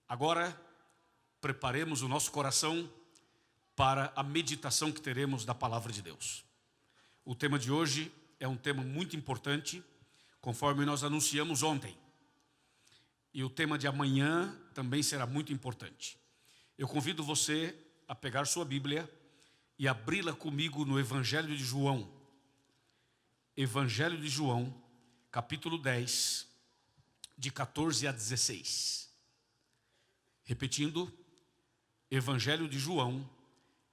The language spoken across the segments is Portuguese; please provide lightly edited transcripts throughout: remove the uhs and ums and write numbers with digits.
Agora, preparemos o nosso coração para a meditação que teremos da palavra de Deus. O tema de hoje é um tema muito importante, conforme nós anunciamos ontem. E o tema de amanhã também será muito importante. Eu convido você a pegar sua Bíblia e abri-la comigo no Evangelho de João. Evangelho de João, capítulo 10, de 14 a 16. Repetindo, Evangelho de João,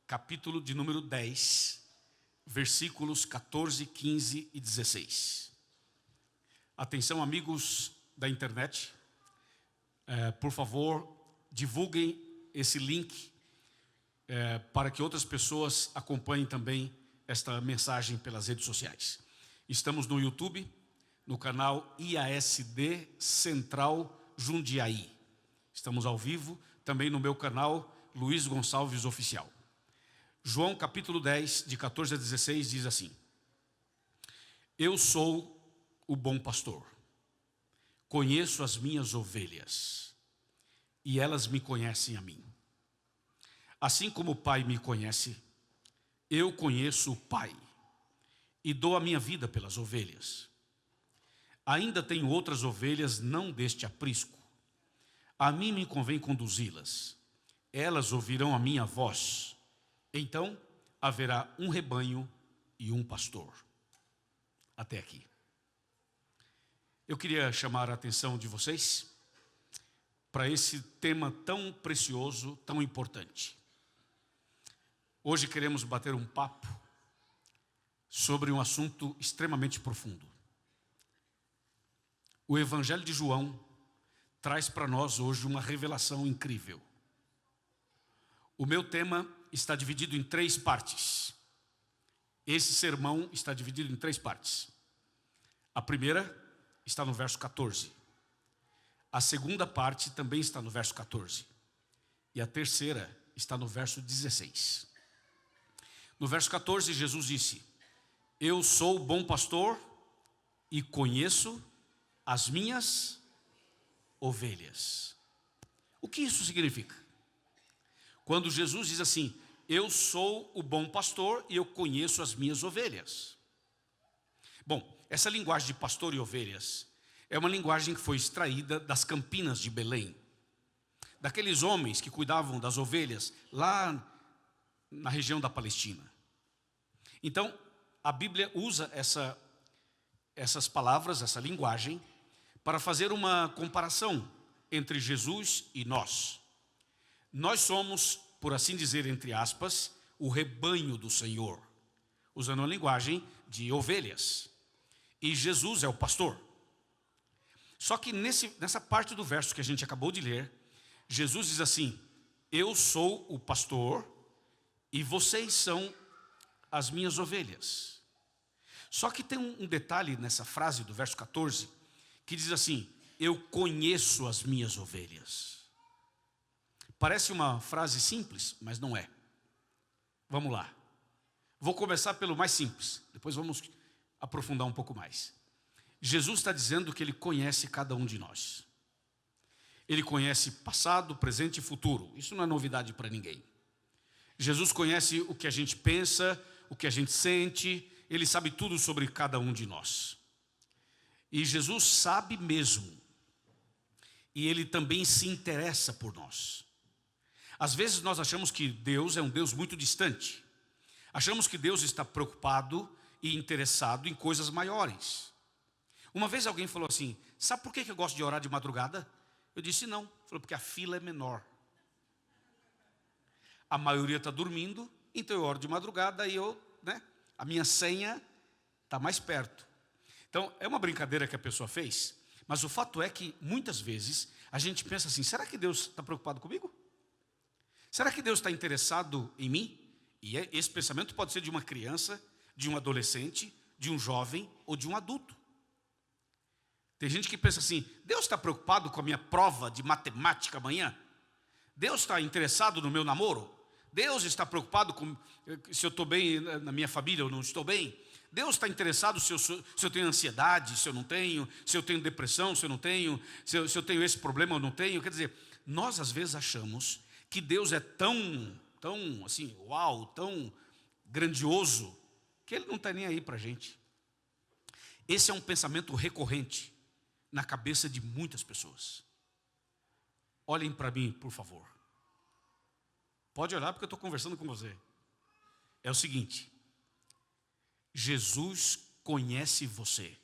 capítulo de número 10, versículos 14, 15 e 16. Atenção, amigos da internet, por favor, divulguem esse link para que outras pessoas acompanhem também esta mensagem pelas redes sociais. Estamos no YouTube, no canal IASD Central Jundiaí. Estamos ao vivo, também no meu canal Luiz Gonçalves Oficial. João capítulo 10, de 14 a 16, diz assim: Eu sou o bom pastor, conheço as minhas ovelhas, e elas me conhecem a mim. Assim como o Pai me conhece, eu conheço o Pai, e dou a minha vida pelas ovelhas. Ainda tenho outras ovelhas não deste aprisco. A mim me convém conduzi-las. Elas ouvirão a minha voz. Então haverá um rebanho e um pastor. Até aqui. Eu queria chamar a atenção de vocês para esse tema tão precioso, tão importante. Hoje queremos bater um papo sobre um assunto extremamente profundo. O Evangelho de João traz para nós hoje uma revelação incrível. O meu tema está dividido em 3 partes. Esse sermão está dividido em 3 partes. A primeira está no verso 14. A segunda parte também está no verso 14. E a terceira está no verso 16. No verso 14, Jesus disse: Eu sou o bom pastor e conheço as minhas ovelhas. O que isso significa? Quando Jesus diz assim: eu sou o bom pastor e eu conheço as minhas ovelhas. Bom, essa linguagem de pastor e ovelhas é uma linguagem que foi extraída das campinas de Belém, daqueles homens que cuidavam das ovelhas lá na região da Palestina. Então, a Bíblia usa essas palavras, essa linguagem, para fazer uma comparação entre Jesus e nós. Nós somos, por assim dizer, entre aspas, o rebanho do Senhor, usando a linguagem de ovelhas. E Jesus é o pastor. Só que nessa parte do verso que a gente acabou de ler, Jesus diz assim: eu sou o pastor e vocês são as minhas ovelhas. Só que tem um detalhe nessa frase do verso 14, que diz assim: eu conheço as minhas ovelhas. Parece uma frase simples, mas não é. Vamos lá. Vou começar pelo mais simples, depois vamos aprofundar um pouco mais. Jesus está dizendo que Ele conhece cada um de nós. Ele conhece passado, presente e futuro. Isso não é novidade para ninguém. Jesus conhece o que a gente pensa, o que a gente sente. Ele sabe tudo sobre cada um de nós. E Jesus sabe mesmo. E Ele também se interessa por nós. Às vezes nós achamos que Deus é um Deus muito distante. Achamos que Deus está preocupado e interessado em coisas maiores. Uma vez alguém falou assim: sabe por que eu gosto de orar de madrugada? Eu disse não. Falou: porque a fila é menor. A maioria está dormindo, então eu oro de madrugada e a minha senha está mais perto. Então é uma brincadeira que a pessoa fez, mas o fato é que muitas vezes a gente pensa assim: será que Deus está preocupado comigo? Será que Deus está interessado em mim? E esse pensamento pode ser de uma criança, de um adolescente, de um jovem ou de um adulto. Tem gente que pensa assim: Deus está preocupado com a minha prova de matemática amanhã? Deus está interessado no meu namoro? Deus está preocupado com se eu estou bem na minha família ou não estou bem? Deus está interessado se eu tenho ansiedade, se eu não tenho, se eu tenho depressão, se eu não tenho, se eu tenho esse problema ou não tenho? Quer dizer, nós às vezes achamos que Deus é tão assim, uau, tão grandioso, que Ele não está nem aí para a gente. Esse é um pensamento recorrente na cabeça de muitas pessoas. Olhem para mim, por favor. Pode olhar porque eu estou conversando com você. É o seguinte: Jesus conhece você.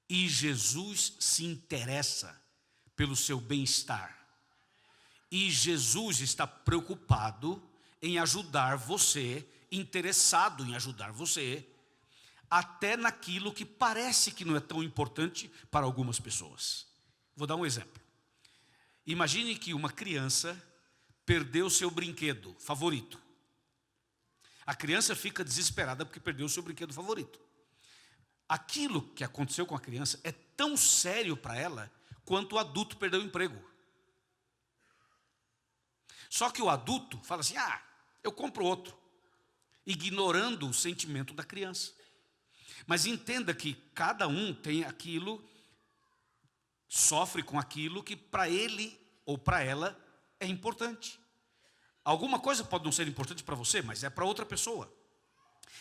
E Jesus se interessa pelo seu bem-estar. E Jesus está preocupado em ajudar você, interessado em ajudar você, até naquilo que parece que não é tão importante para algumas pessoas. Vou dar um exemplo. Imagine que uma criança perdeu seu brinquedo favorito. A criança fica desesperada porque perdeu o seu brinquedo favorito. Aquilo que aconteceu com a criança é tão sério para ela quanto o adulto perdeu o emprego. Só que o adulto fala assim, eu compro outro, ignorando o sentimento da criança. Mas entenda que cada um tem aquilo, sofre com aquilo que para ele ou para ela é importante. Alguma coisa pode não ser importante para você, mas é para outra pessoa.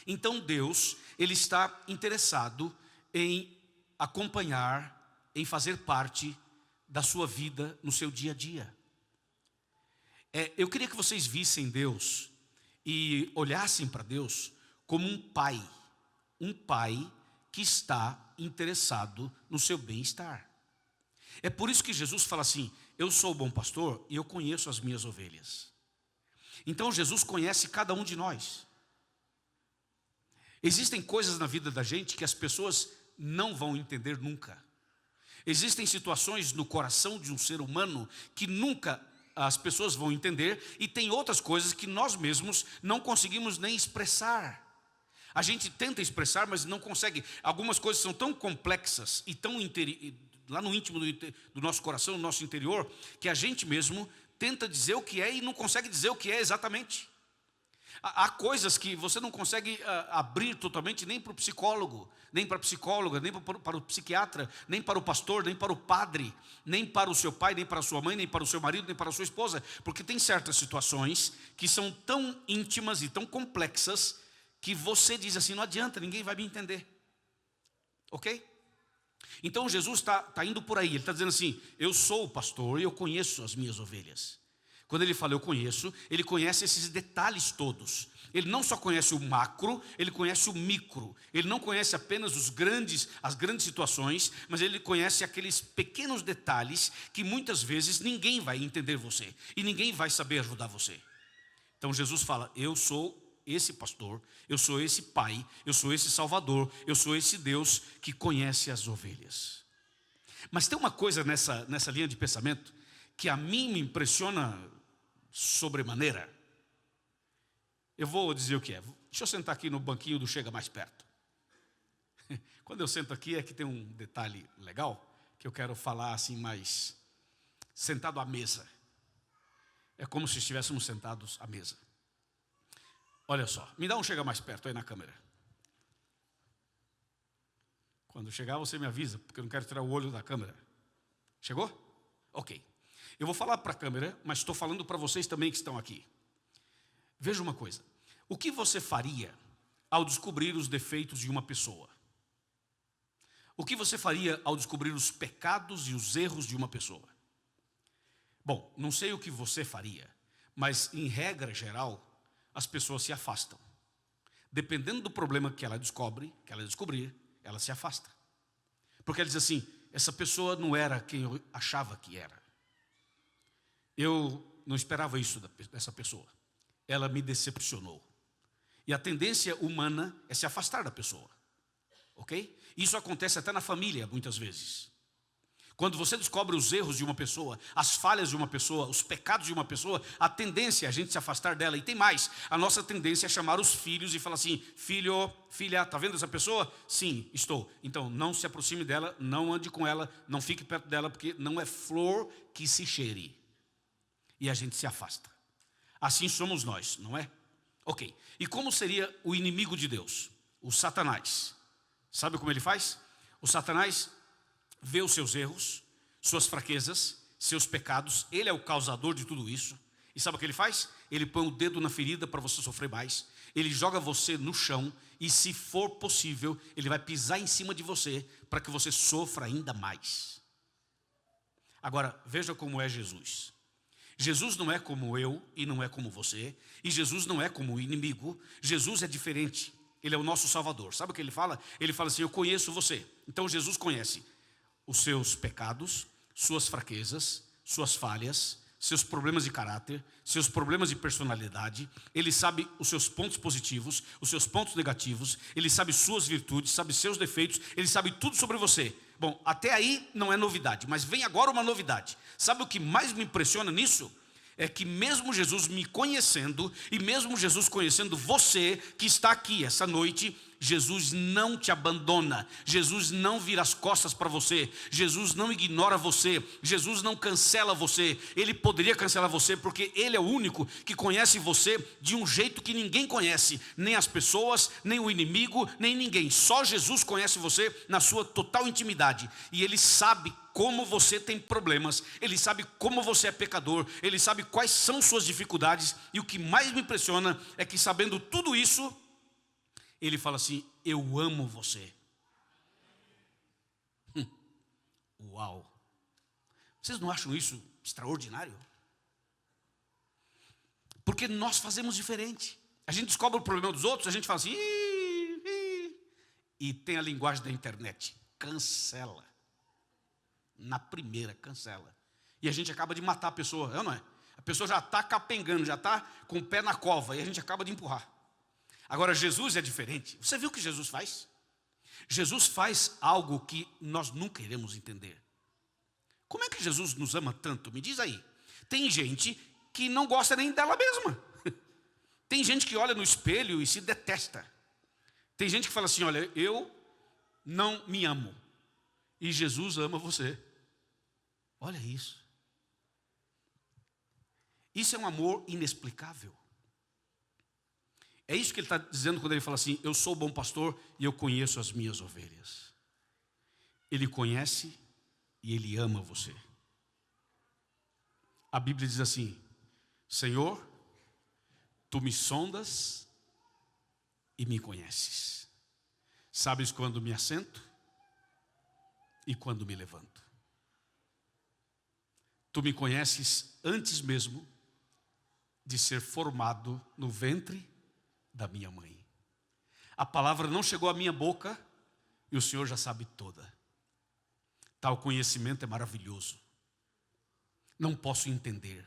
Então Deus, Ele está interessado em acompanhar, em fazer parte da sua vida no seu dia a dia. Eu queria que vocês vissem Deus e olhassem para Deus como um pai que está interessado no seu bem-estar. É por isso que Jesus fala assim, eu sou o bom pastor e eu conheço as minhas ovelhas. Então Jesus conhece cada um de nós. Existem coisas na vida da gente que as pessoas não vão entender nunca. Existem situações no coração de um ser humano que nunca as pessoas vão entender, e tem outras coisas que nós mesmos não conseguimos nem expressar. A gente tenta expressar, mas não consegue. Algumas coisas são tão complexas e tão lá no íntimo do nosso coração, no nosso interior, que a gente mesmo tenta dizer o que é e não consegue dizer o que é exatamente. Há coisas que você não consegue abrir totalmente nem para o psicólogo, nem para a psicóloga, nem para o psiquiatra, nem para o pastor, nem para o padre, nem para o seu pai, nem para a sua mãe, nem para o seu marido, nem para a sua esposa, porque tem certas situações que são tão íntimas e tão complexas que você diz assim, não adianta, ninguém vai me entender. Ok? Então Jesus está indo por aí, Ele está dizendo assim, eu sou o pastor e eu conheço as minhas ovelhas. Quando Ele fala eu conheço, Ele conhece esses detalhes todos. Ele não só conhece o macro, Ele conhece o micro. Ele não conhece apenas as grandes situações, mas Ele conhece aqueles pequenos detalhes que muitas vezes ninguém vai entender você e ninguém vai saber ajudar você. Então Jesus fala, eu sou esse pastor, eu sou esse pai, eu sou esse salvador, eu sou esse Deus que conhece as ovelhas. Mas tem uma coisa nessa linha de pensamento que a mim me impressiona sobremaneira. Eu vou dizer o que é. Deixa eu sentar aqui no banquinho do Chega Mais Perto. Quando eu sento aqui é que tem um detalhe legal que eu quero falar assim mais sentado à mesa. É como se estivéssemos sentados à mesa. Olha só, me dá um Chega Mais Perto aí na câmera. Quando chegar você me avisa, porque eu não quero tirar o olho da câmera. Chegou? Ok. Eu vou falar para a câmera, mas estou falando para vocês também que estão aqui. Veja uma coisa. O que você faria ao descobrir os defeitos de uma pessoa? O que você faria ao descobrir os pecados e os erros de uma pessoa? Bom, não sei o que você faria, mas em regra geral, as pessoas se afastam. Dependendo do problema que ela descobrir, ela se afasta. Porque ela diz assim, essa pessoa não era quem eu achava que era. Eu não esperava isso dessa pessoa. Ela me decepcionou. E a tendência humana é se afastar da pessoa. Ok? Isso acontece até na família, muitas vezes. Quando você descobre os erros de uma pessoa, as falhas de uma pessoa, os pecados de uma pessoa, a tendência é a gente se afastar dela. E tem mais, a nossa tendência é chamar os filhos e falar assim, filho, filha, está vendo essa pessoa? Sim, estou. Então não se aproxime dela, não ande com ela, não fique perto dela, porque não é flor que se cheire. E a gente se afasta. Assim somos nós, não é? Ok. E como seria o inimigo de Deus? O Satanás. Sabe como ele faz? O Satanás vê os seus erros, suas fraquezas, seus pecados, ele é o causador de tudo isso. E sabe o que ele faz? Ele põe o dedo na ferida para você sofrer mais. Ele joga você no chão e, se for possível, ele vai pisar em cima de você para que você sofra ainda mais. Agora, veja como é Jesus. Jesus não é como eu e não é como você. E Jesus não é como o inimigo. Jesus é diferente. Ele é o nosso Salvador. Sabe o que ele fala? Ele fala assim: eu conheço você. Então Jesus conhece os seus pecados, suas fraquezas, suas falhas, seus problemas de caráter, seus problemas de personalidade. Ele sabe os seus pontos positivos, os seus pontos negativos. Ele sabe suas virtudes, sabe seus defeitos. Ele sabe tudo sobre você. Bom, até aí não é novidade, mas vem agora uma novidade. Sabe o que mais me impressiona nisso? É que mesmo Jesus me conhecendo, e mesmo Jesus conhecendo você que está aqui essa noite, Jesus não te abandona, Jesus não vira as costas para você, Jesus não ignora você, Jesus não cancela você. Ele poderia cancelar você porque Ele é o único que conhece você de um jeito que ninguém conhece, nem as pessoas, nem o inimigo, nem ninguém. Só Jesus conhece você na sua total intimidade, e Ele sabe como você tem problemas, Ele sabe como você é pecador, Ele sabe quais são suas dificuldades. E o que mais me impressiona é que, sabendo tudo isso, Ele fala assim: eu amo você. Uau! Vocês não acham isso extraordinário? Porque nós fazemos diferente. A gente descobre o problema dos outros, a gente fala assim, e tem a linguagem da internet: cancela. Na primeira, cancela. E a gente acaba de matar a pessoa, não é? A pessoa já está capengando, já está com o pé na cova, e a gente acaba de empurrar. Agora, Jesus é diferente. Você viu o que Jesus faz? Jesus faz algo que nós nunca iremos entender. Como é que Jesus nos ama tanto? Me diz aí. Tem gente que não gosta nem dela mesma. Tem gente que olha no espelho e se detesta. Tem gente que fala assim: olha, eu não me amo. E Jesus ama você. Olha isso. Isso é um amor inexplicável. É isso que ele está dizendo quando ele fala assim: eu sou o bom pastor e eu conheço as minhas ovelhas. Ele conhece e Ele ama você. A Bíblia diz assim: Senhor, Tu me sondas e me conheces. Sabes quando me assento e quando me levanto. Tu me conheces antes mesmo de ser formado no ventre da minha mãe. A palavra não chegou à minha boca e o Senhor já sabe toda. Tal conhecimento é maravilhoso. Não posso entender,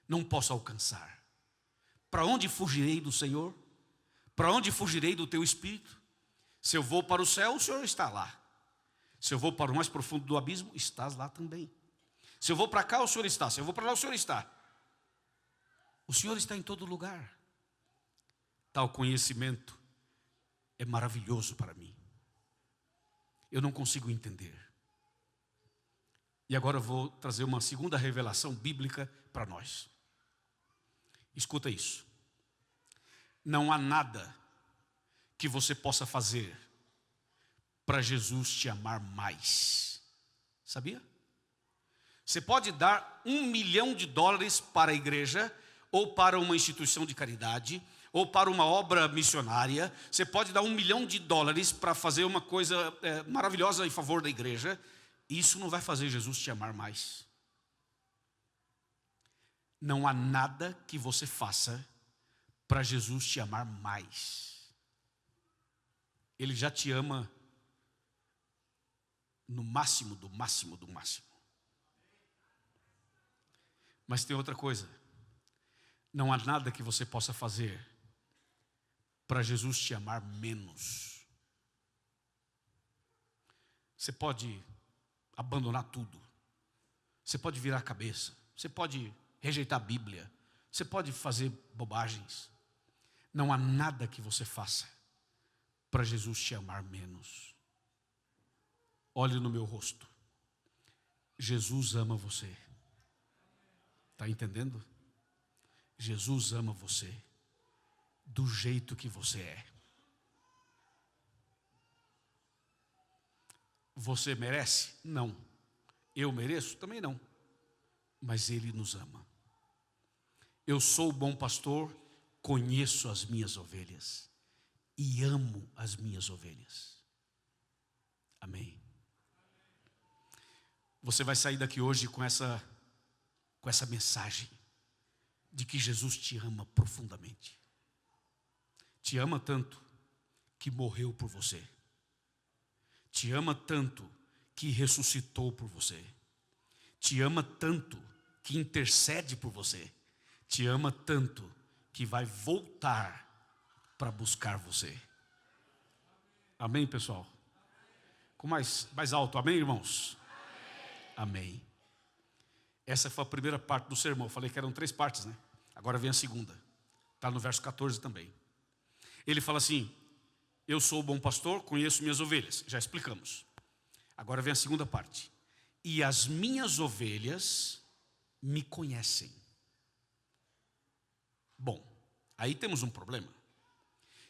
não posso alcançar. Para onde fugirei do Senhor? Para onde fugirei do teu Espírito? Se eu vou para o céu, o Senhor está lá. Se eu vou para o mais profundo do abismo, estás lá também. Se eu vou para cá, o Senhor está. Se eu vou para lá, o Senhor está. O Senhor está em todo lugar. Tal conhecimento é maravilhoso para mim. Eu não consigo entender. E agora eu vou trazer uma segunda revelação bíblica para nós. Escuta isso. Não há nada que você possa fazer para Jesus te amar mais. Sabia? Você pode dar $1 milhão para a igreja, ou para uma instituição de caridade, ou para uma obra missionária. Você pode dar $1 milhão para fazer uma coisa maravilhosa em favor da igreja. Isso não vai fazer Jesus te amar mais. Não há nada que você faça para Jesus te amar mais. Ele já te ama no máximo do máximo do máximo. Mas tem outra coisa. Não há nada que você possa fazer para Jesus te amar menos. Você pode abandonar tudo. Você pode virar a cabeça. Você pode rejeitar a Bíblia. Você pode fazer bobagens. Não há nada que você faça para Jesus te amar menos. Olhe no meu rosto. Jesus ama você. Está entendendo? Jesus ama você do jeito que você é. Você merece? Não. Eu mereço? Também não. mas Ele nos ama. Eu sou o bom pastor, conheço as minhas ovelhas e amo as minhas ovelhas. Amém. Você vai sair daqui hoje com essa mensagem de que Jesus te ama profundamente. Te ama tanto que morreu por você. Te ama tanto que ressuscitou por você. Te ama tanto que intercede por você. Te ama tanto que vai voltar para buscar você. Amém, pessoal? Com mais alto, amém, irmãos? Amém. Essa foi a primeira parte do sermão. Eu falei que eram 3 partes, né? Agora vem a segunda. Está no verso 14 também. Ele fala assim: eu sou o bom pastor, conheço minhas ovelhas. Já explicamos. Agora vem a segunda parte. E as minhas ovelhas me conhecem. Bom, aí temos um problema.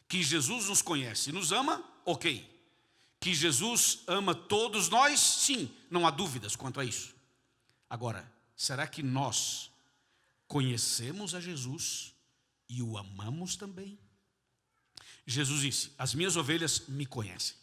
Que Jesus nos conhece e nos ama, ok. Que Jesus ama todos nós, sim, não há dúvidas quanto a isso. Agora, será que nós conhecemos a Jesus e o amamos também? Jesus disse: as minhas ovelhas me conhecem.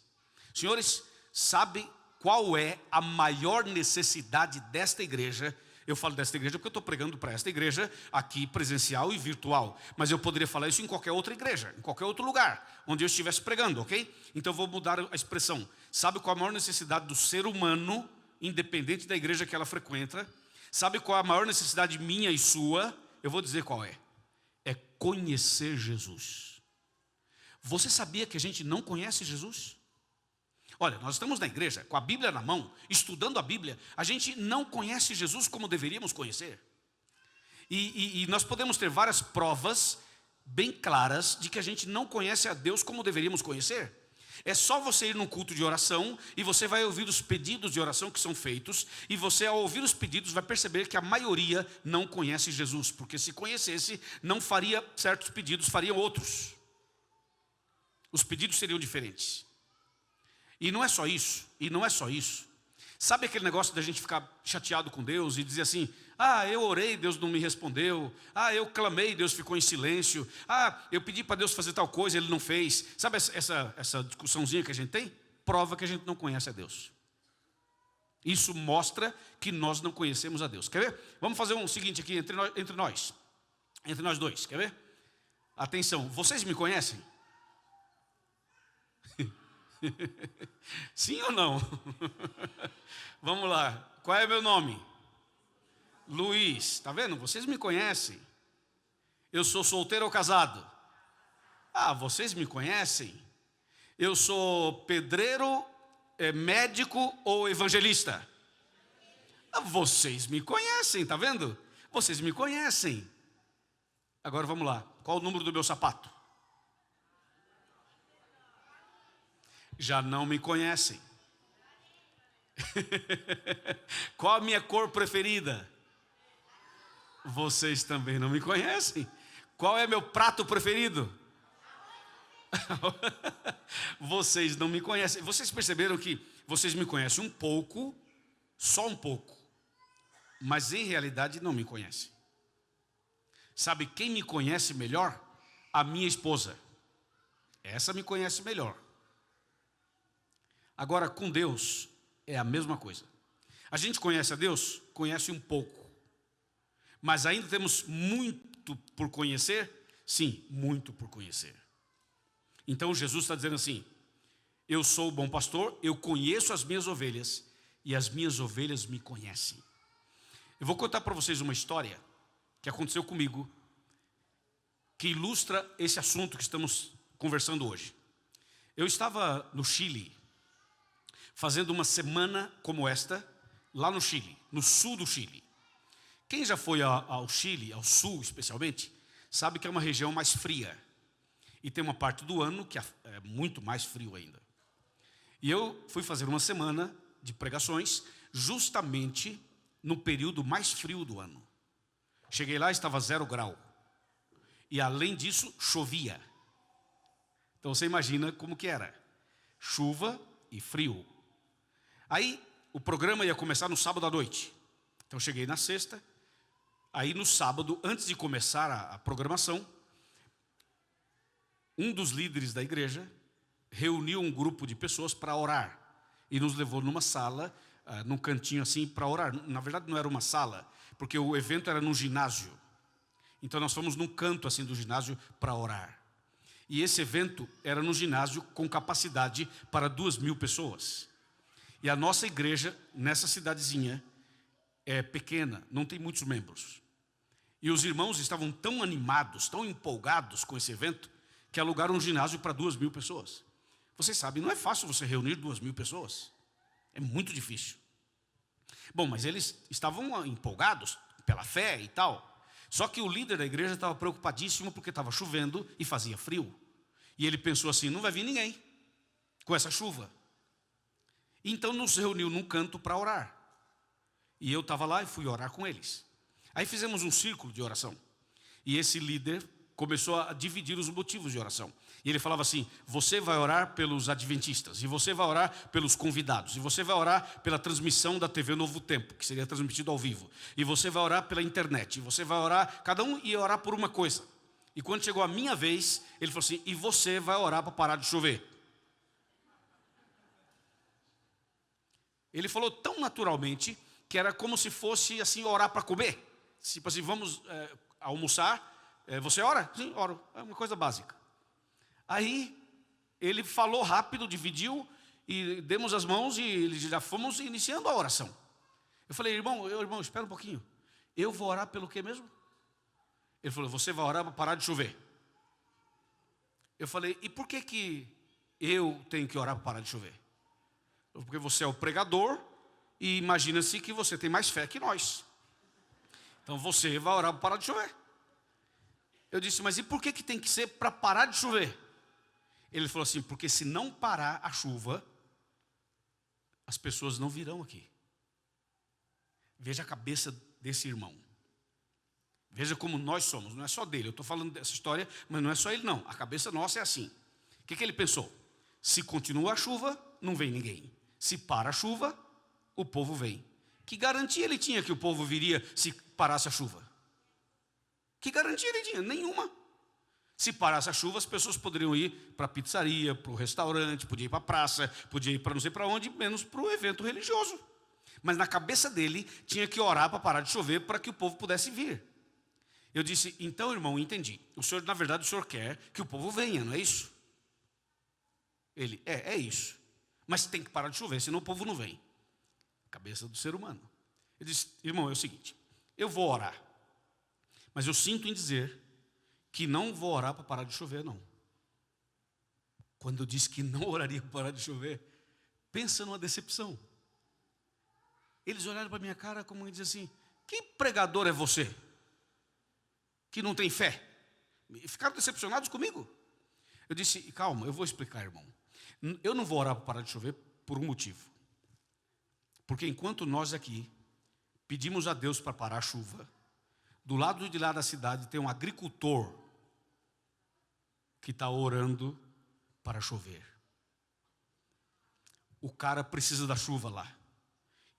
Senhores, sabe qual é a maior necessidade desta igreja? Eu falo desta igreja porque eu estou pregando para esta igreja aqui presencial e virtual, mas eu poderia falar isso em qualquer outra igreja, em qualquer outro lugar onde eu estivesse pregando, ok? Então eu vou mudar a expressão. Sabe qual a maior necessidade do ser humano, independente da igreja que ela frequenta? Sabe qual a maior necessidade minha e sua? Eu vou dizer qual é. É conhecer Jesus. Você sabia que a gente não conhece Jesus? Olha, nós estamos na igreja, com a Bíblia na mão, estudando a Bíblia. A gente não conhece Jesus como deveríamos conhecer. E nós podemos ter várias provas bem claras de que a gente não conhece a Deus como deveríamos conhecer. É só você ir num culto de oração e você vai ouvir os pedidos de oração que são feitos. E você, ao ouvir os pedidos, vai perceber que a maioria não conhece Jesus. Porque se conhecesse, não faria certos pedidos, faria outros. Os pedidos seriam diferentes. E não é só isso, Sabe aquele negócio da gente ficar chateado com Deus e dizer assim: ah, eu orei, Deus não me respondeu. Ah, eu clamei, Deus ficou em silêncio. Ah, eu pedi para Deus fazer tal coisa, Ele não fez. Sabe essa discussãozinha que a gente tem? Prova que a gente não conhece a Deus. Isso mostra que nós não conhecemos a Deus. Quer ver? Vamos fazer um seguinte aqui entre nós dois. Quer ver? Atenção, vocês me conhecem? Sim ou não? Vamos lá. Qual é meu nome? Luiz. Tá vendo? Vocês me conhecem. Eu sou solteiro ou casado? Ah, vocês me conhecem. Eu sou pedreiro, médico ou evangelista? Ah, vocês me conhecem, tá vendo? Vocês me conhecem. Agora vamos lá. Qual o número do meu sapato? Já não me conhecem. Qual a minha cor preferida? Vocês também não me conhecem. Qual é meu prato preferido? Vocês não me conhecem. Vocês perceberam que vocês me conhecem um pouco, só um pouco, mas em realidade não me conhecem. Sabe quem me conhece melhor? A minha esposa. Essa me conhece melhor. Agora, com Deus, é a mesma coisa. A gente conhece a Deus? Conhece um pouco. Mas ainda temos muito por conhecer? Sim, muito por conhecer. Então, Jesus está dizendo assim: eu sou o bom pastor, eu conheço as minhas ovelhas, e as minhas ovelhas me conhecem. Eu vou contar para vocês uma história que aconteceu comigo, que ilustra esse assunto que estamos conversando hoje. Eu estava no Chile, fazendo uma semana como esta, lá no Chile, no sul do Chile. Quem já foi ao Chile, ao sul especialmente, sabe que é uma região mais fria. E tem uma parte do ano que é muito mais frio ainda. E eu fui fazer uma semana de pregações, justamente no período mais frio do ano. Cheguei lá, estava 0 grau. E além disso, chovia. Então você imagina como que era. Chuva e frio. Aí, o programa ia começar no sábado à noite. Então, eu cheguei na sexta, Aí no sábado, antes de começar a programação, um dos líderes da igreja reuniu um grupo de pessoas para orar. E nos levou numa sala, num cantinho assim, para orar. Na verdade não era uma sala, porque o evento era num ginásio. Então nós fomos num canto assim do ginásio para orar. E esse evento era no ginásio com capacidade para 2.000 pessoas. E a nossa igreja, nessa cidadezinha, é pequena, não tem muitos membros. E os irmãos estavam tão animados, tão empolgados com esse evento, que alugaram um ginásio para 2.000 pessoas. Vocês sabem, não é fácil você reunir 2.000 pessoas. É muito difícil. Bom, mas eles estavam empolgados pela fé e tal. Só que o líder da igreja estava preocupadíssimo porque estava chovendo e fazia frio. E ele pensou assim, não vai vir ninguém com essa chuva. Então nos reuniu num canto para orar. E eu estava lá e fui orar com eles. Aí fizemos um círculo de oração. E esse líder começou a dividir os motivos de oração. E ele falava assim, você vai orar pelos adventistas, e você vai orar pelos convidados, e você vai orar pela transmissão da TV Novo Tempo, que seria transmitido ao vivo, e você vai orar pela internet, e você vai orar, cada um ia orar por uma coisa. E quando chegou a minha vez, ele falou assim, e você vai orar para parar de chover. Ele falou tão naturalmente, que era como se fosse assim, orar para comer. Tipo assim, vamos almoçar, você ora? Sim, oro, é uma coisa básica. Aí, ele falou rápido, dividiu, e demos as mãos e já fomos iniciando a oração. Eu falei, irmão, espera um pouquinho. Eu vou orar pelo quê mesmo? Ele falou, você vai orar para parar de chover. Eu falei, e por que eu tenho que orar para parar de chover? Porque você é o pregador e imagina-se que você tem mais fé que nós. Então você vai orar para parar de chover. Eu disse, mas e por que tem que ser para parar de chover? Ele falou assim, porque se não parar a chuva, as pessoas não virão aqui. Veja a cabeça desse irmão. Veja como nós somos, não é só dele. Eu estou falando dessa história, mas não é só ele não. A cabeça nossa é assim. O que ele pensou? Se continua a chuva, não vem ninguém. Se para a chuva, o povo vem. Que garantia ele tinha que o povo viria se parasse a chuva? Que garantia ele tinha? Nenhuma. Se parasse a chuva, as pessoas poderiam ir para a pizzaria, para o restaurante, podia ir para a praça, podia ir para não sei para onde, menos para o evento religioso. Mas na cabeça dele, tinha que orar para parar de chover, para que o povo pudesse vir. Eu disse, então irmão, entendi. O senhor, na verdade, o senhor quer que o povo venha, não é isso? Ele, é isso. Mas tem que parar de chover, senão o povo não vem. Cabeça do ser humano. Eu disse, irmão, é o seguinte, eu vou orar. Mas eu sinto em dizer que não vou orar para parar de chover, não. Quando eu disse que não oraria para parar de chover, pensa numa decepção. Eles olharam para a minha cara como e diziam assim, que pregador é você? Que não tem fé? Ficaram decepcionados comigo. Eu disse, calma, eu vou explicar, irmão. Eu não vou orar para parar de chover por um motivo. Porque enquanto nós aqui pedimos a Deus para parar a chuva, do lado de lá da cidade tem um agricultor que está orando para chover. O cara precisa da chuva lá.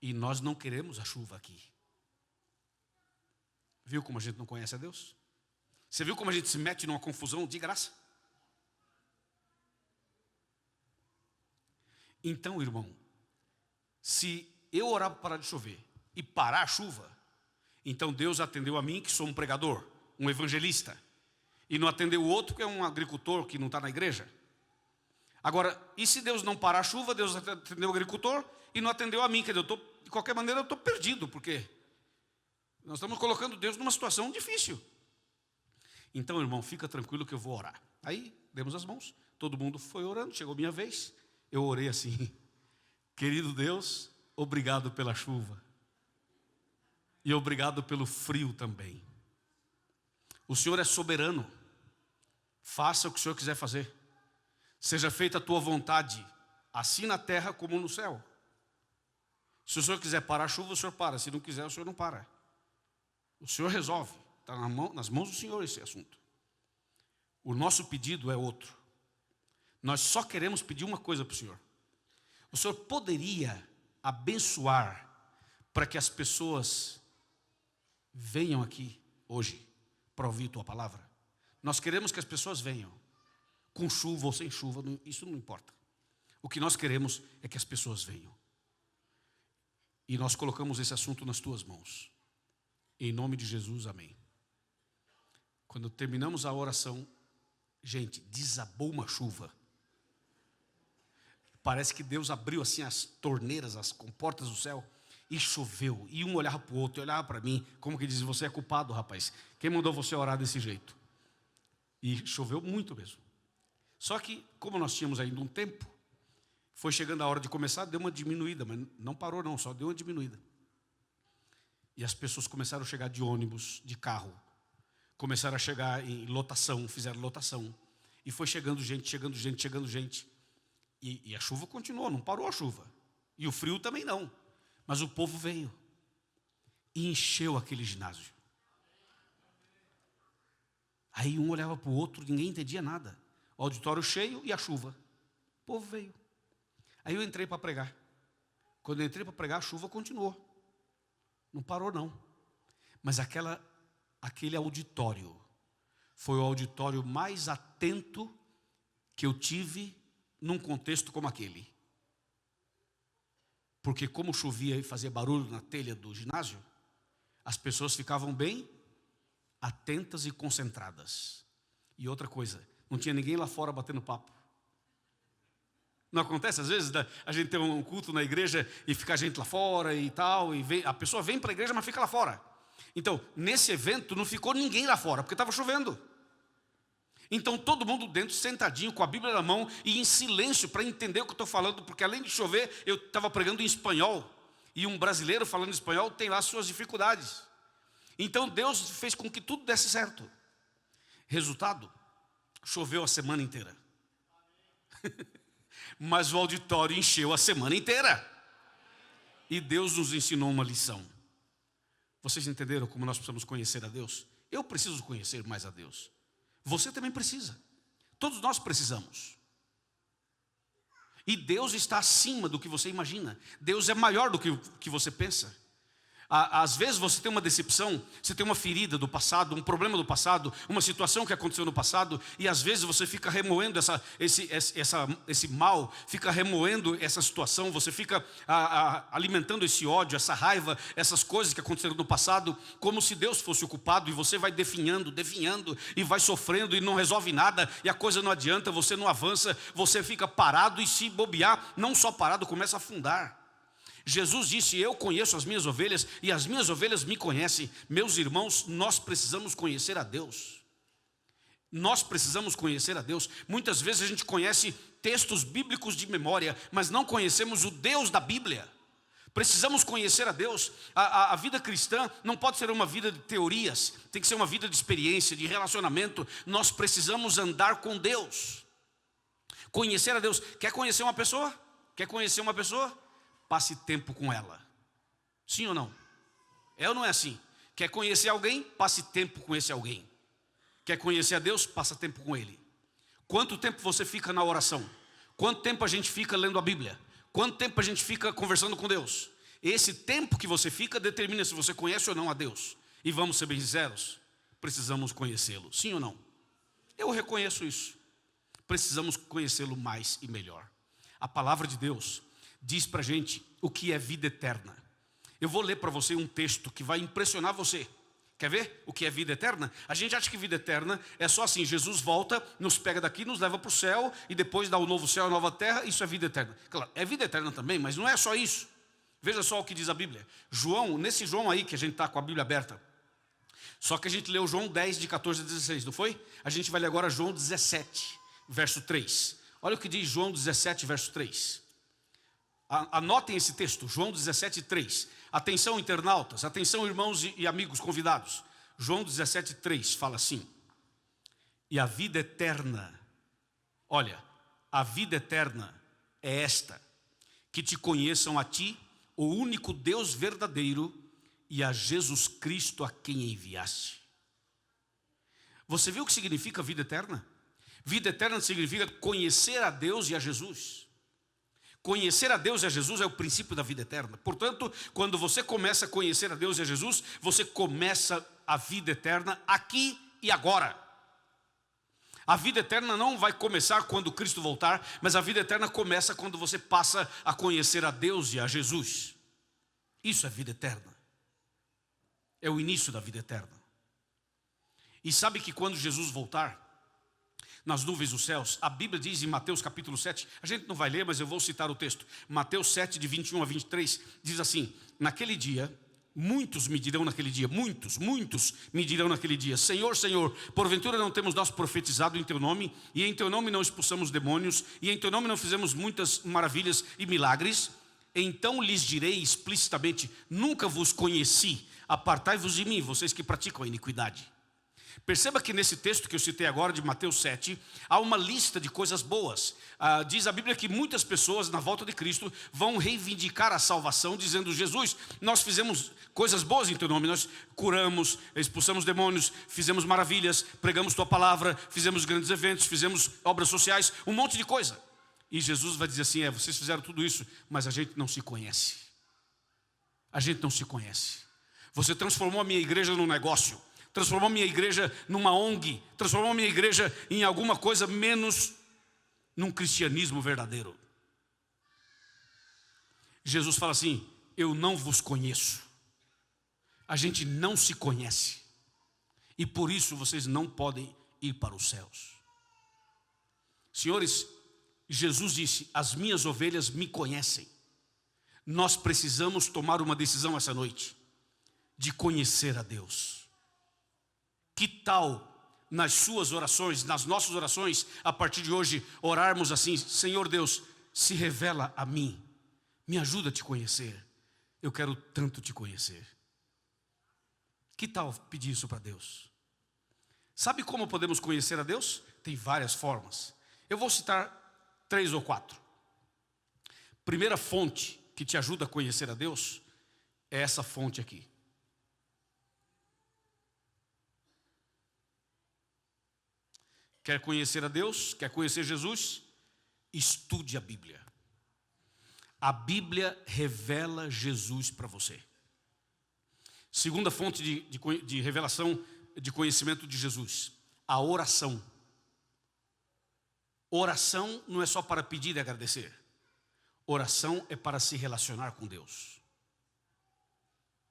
E nós não queremos a chuva aqui. Viu como a gente não conhece a Deus? Você viu como a gente se mete numa confusão de graça? Então, irmão, se eu orar para parar de chover e parar a chuva, então Deus atendeu a mim, que sou um pregador, um evangelista, e não atendeu o outro, que é um agricultor que não está na igreja. Agora, e se Deus não parar a chuva, Deus atendeu o agricultor e não atendeu a mim, quer dizer, de qualquer maneira eu estou perdido, porque nós estamos colocando Deus numa situação difícil. Então, irmão, fica tranquilo que eu vou orar. Aí, demos as mãos, todo mundo foi orando, chegou a minha vez, eu orei assim, querido Deus, obrigado pela chuva. E obrigado pelo frio também. O Senhor é soberano. Faça o que o Senhor quiser fazer. Seja feita a tua vontade, assim na terra como no céu. Se o Senhor quiser parar a chuva, o Senhor para. Se não quiser, o Senhor não para. O Senhor resolve. Está nas mãos do Senhor esse assunto. O nosso pedido é outro. Nós só queremos pedir uma coisa para o Senhor. O Senhor poderia abençoar para que as pessoas venham aqui hoje para ouvir tua palavra. Nós queremos que as pessoas venham, com chuva ou sem chuva, isso não importa. O que nós queremos é que as pessoas venham. E nós colocamos esse assunto nas tuas mãos. Em nome de Jesus, amém. Quando terminamos a oração, gente, desabou uma chuva. Parece que Deus abriu assim as torneiras, as comportas do céu, e choveu. E um olhava para o outro, e olhava para mim, como que diz, você é culpado, rapaz. Quem mandou você orar desse jeito? E choveu muito mesmo. Só que, como nós tínhamos ainda um tempo, foi chegando a hora de começar, deu uma diminuída, mas não parou não, só deu uma diminuída. E as pessoas começaram a chegar de ônibus, de carro. Começaram a chegar em lotação, fizeram lotação. E foi chegando gente, chegando gente, chegando gente. E a chuva continuou, não parou a chuva. E o frio também não. Mas o povo veio. E encheu aquele ginásio. Aí um olhava para o outro, ninguém entendia nada. O auditório cheio e a chuva. O povo veio. Aí eu entrei para pregar. Quando eu entrei para pregar, a chuva continuou. Não parou não. Mas aquele auditório foi o auditório mais atento que eu tive num contexto como aquele. Porque como chovia e fazia barulho na telha do ginásio, as pessoas ficavam bem atentas e concentradas. E outra coisa, não tinha ninguém lá fora batendo papo. Não acontece às vezes a gente tem um culto na igreja e fica a gente lá fora e tal, e a pessoa vem para a igreja, mas fica lá fora. Então, nesse evento não ficou ninguém lá fora, porque estava chovendo. Então todo mundo dentro, sentadinho, com a Bíblia na mão e em silêncio para entender o que eu estou falando, porque além de chover, eu estava pregando em espanhol. E um brasileiro falando espanhol tem lá suas dificuldades. Então Deus fez com que tudo desse certo. Resultado, choveu a semana inteira. Mas o auditório encheu a semana inteira. E Deus nos ensinou uma lição. Vocês entenderam como nós precisamos conhecer a Deus? Eu preciso conhecer mais a Deus. Você também precisa. Todos nós precisamos. E Deus está acima do que você imagina. Deus é maior do que você pensa. Às vezes você tem uma decepção, você tem uma ferida do passado, um problema do passado, uma situação que aconteceu no passado, e às vezes você fica remoendo esse mal, fica remoendo essa situação, você fica alimentando esse ódio, essa raiva, essas coisas que aconteceram no passado, como se Deus fosse o culpado, e você vai definhando, e vai sofrendo e não resolve nada, e a coisa não adianta, você não avança, você fica parado, e se bobear, não só parado, começa a afundar. Jesus disse, eu conheço as minhas ovelhas e as minhas ovelhas me conhecem. Meus irmãos, nós precisamos conhecer a Deus. Nós precisamos conhecer a Deus. Muitas vezes a gente conhece textos bíblicos de memória, mas não conhecemos o Deus da Bíblia. Precisamos conhecer a Deus. A vida cristã não pode ser uma vida de teorias, tem que ser uma vida de experiência, de relacionamento. Nós precisamos andar com Deus. Conhecer a Deus. Quer conhecer uma pessoa? Quer conhecer uma pessoa? Passe tempo com ela. Sim ou não? É ou não é assim? Quer conhecer alguém? Passe tempo com esse alguém. Quer conhecer a Deus? Passa tempo com Ele. Quanto tempo você fica na oração? Quanto tempo a gente fica lendo a Bíblia? Quanto tempo a gente fica conversando com Deus? Esse tempo que você fica determina se você conhece ou não a Deus. E vamos ser bem sinceros, precisamos conhecê-lo. Sim ou não? Eu reconheço isso. Precisamos conhecê-lo mais e melhor. A palavra de Deus diz para a gente o que é vida eterna. Eu vou ler para você um texto que vai impressionar você. Quer ver o que é vida eterna? A gente acha que vida eterna é só assim, Jesus volta, nos pega daqui, nos leva para o céu e depois dá o novo céu e a nova terra, isso é vida eterna. Claro, é vida eterna também, mas não é só isso. Veja só o que diz a Bíblia. Nesse João aí que a gente está com a Bíblia aberta, só que a gente leu João 10, de 14 a 16, não foi? A gente vai ler agora João 17, verso 3. Olha o que diz João 17, verso 3. Anotem esse texto, João 17, 3. Atenção, internautas, atenção, irmãos e amigos convidados. João 17, 3 fala assim: e a vida eterna, olha, a vida eterna é esta, que te conheçam a ti, o único Deus verdadeiro, e a Jesus Cristo a quem enviaste. Você viu o que significa vida eterna? Vida eterna significa conhecer a Deus e a Jesus. Conhecer a Deus e a Jesus é o princípio da vida eterna. Portanto, quando você começa a conhecer a Deus e a Jesus, você começa a vida eterna aqui e agora. A vida eterna não vai começar quando Cristo voltar, mas a vida eterna começa quando você passa a conhecer a Deus e a Jesus. Isso é vida eterna. É o início da vida eterna. E sabe que quando Jesus voltar, nas nuvens dos céus, a Bíblia diz em Mateus capítulo 7, a gente não vai ler, mas eu vou citar o texto. Mateus 7, de 21 a 23, diz assim: naquele dia, muitos me dirão naquele dia, muitos me dirão naquele dia: Senhor, Senhor, porventura não temos nós profetizado em teu nome, e em teu nome não expulsamos demônios, e em teu nome não fizemos muitas maravilhas e milagres? Então lhes direi explicitamente: nunca vos conheci, apartai-vos de mim, vocês que praticam a iniquidade. Perceba que nesse texto que eu citei agora, de Mateus 7, há uma lista de coisas boas. Diz a Bíblia que muitas pessoas na volta de Cristo vão reivindicar a salvação, dizendo: Jesus, nós fizemos coisas boas em teu nome, nós curamos, expulsamos demônios, fizemos maravilhas, pregamos tua palavra, fizemos grandes eventos, fizemos obras sociais, um monte de coisa. E Jesus vai dizer assim: vocês fizeram tudo isso, mas a gente não se conhece. A gente não se conhece. Você transformou a minha igreja num negócio, transformou minha igreja numa ONG, transformou minha igreja em alguma coisa menos num cristianismo verdadeiro. Jesus fala assim: eu não vos conheço. A gente não se conhece, e por isso vocês não podem ir para os céus. Senhores, Jesus disse: as minhas ovelhas me conhecem. Nós precisamos tomar uma decisão essa noite, de conhecer a Deus. Que tal nas suas orações, nas nossas orações, a partir de hoje, orarmos assim: Senhor Deus, se revela a mim, me ajuda a te conhecer, eu quero tanto te conhecer. Que tal pedir isso para Deus? Sabe como podemos conhecer a Deus? Tem várias formas. Eu vou citar 3 ou 4. Primeira fonte que te ajuda a conhecer a Deus é essa fonte aqui. Quer conhecer a Deus? Quer conhecer Jesus? Estude a Bíblia. A Bíblia revela Jesus para você. Segunda fonte de revelação, de conhecimento de Jesus: a oração. Oração não é só para pedir e agradecer. Oração é para se relacionar com Deus.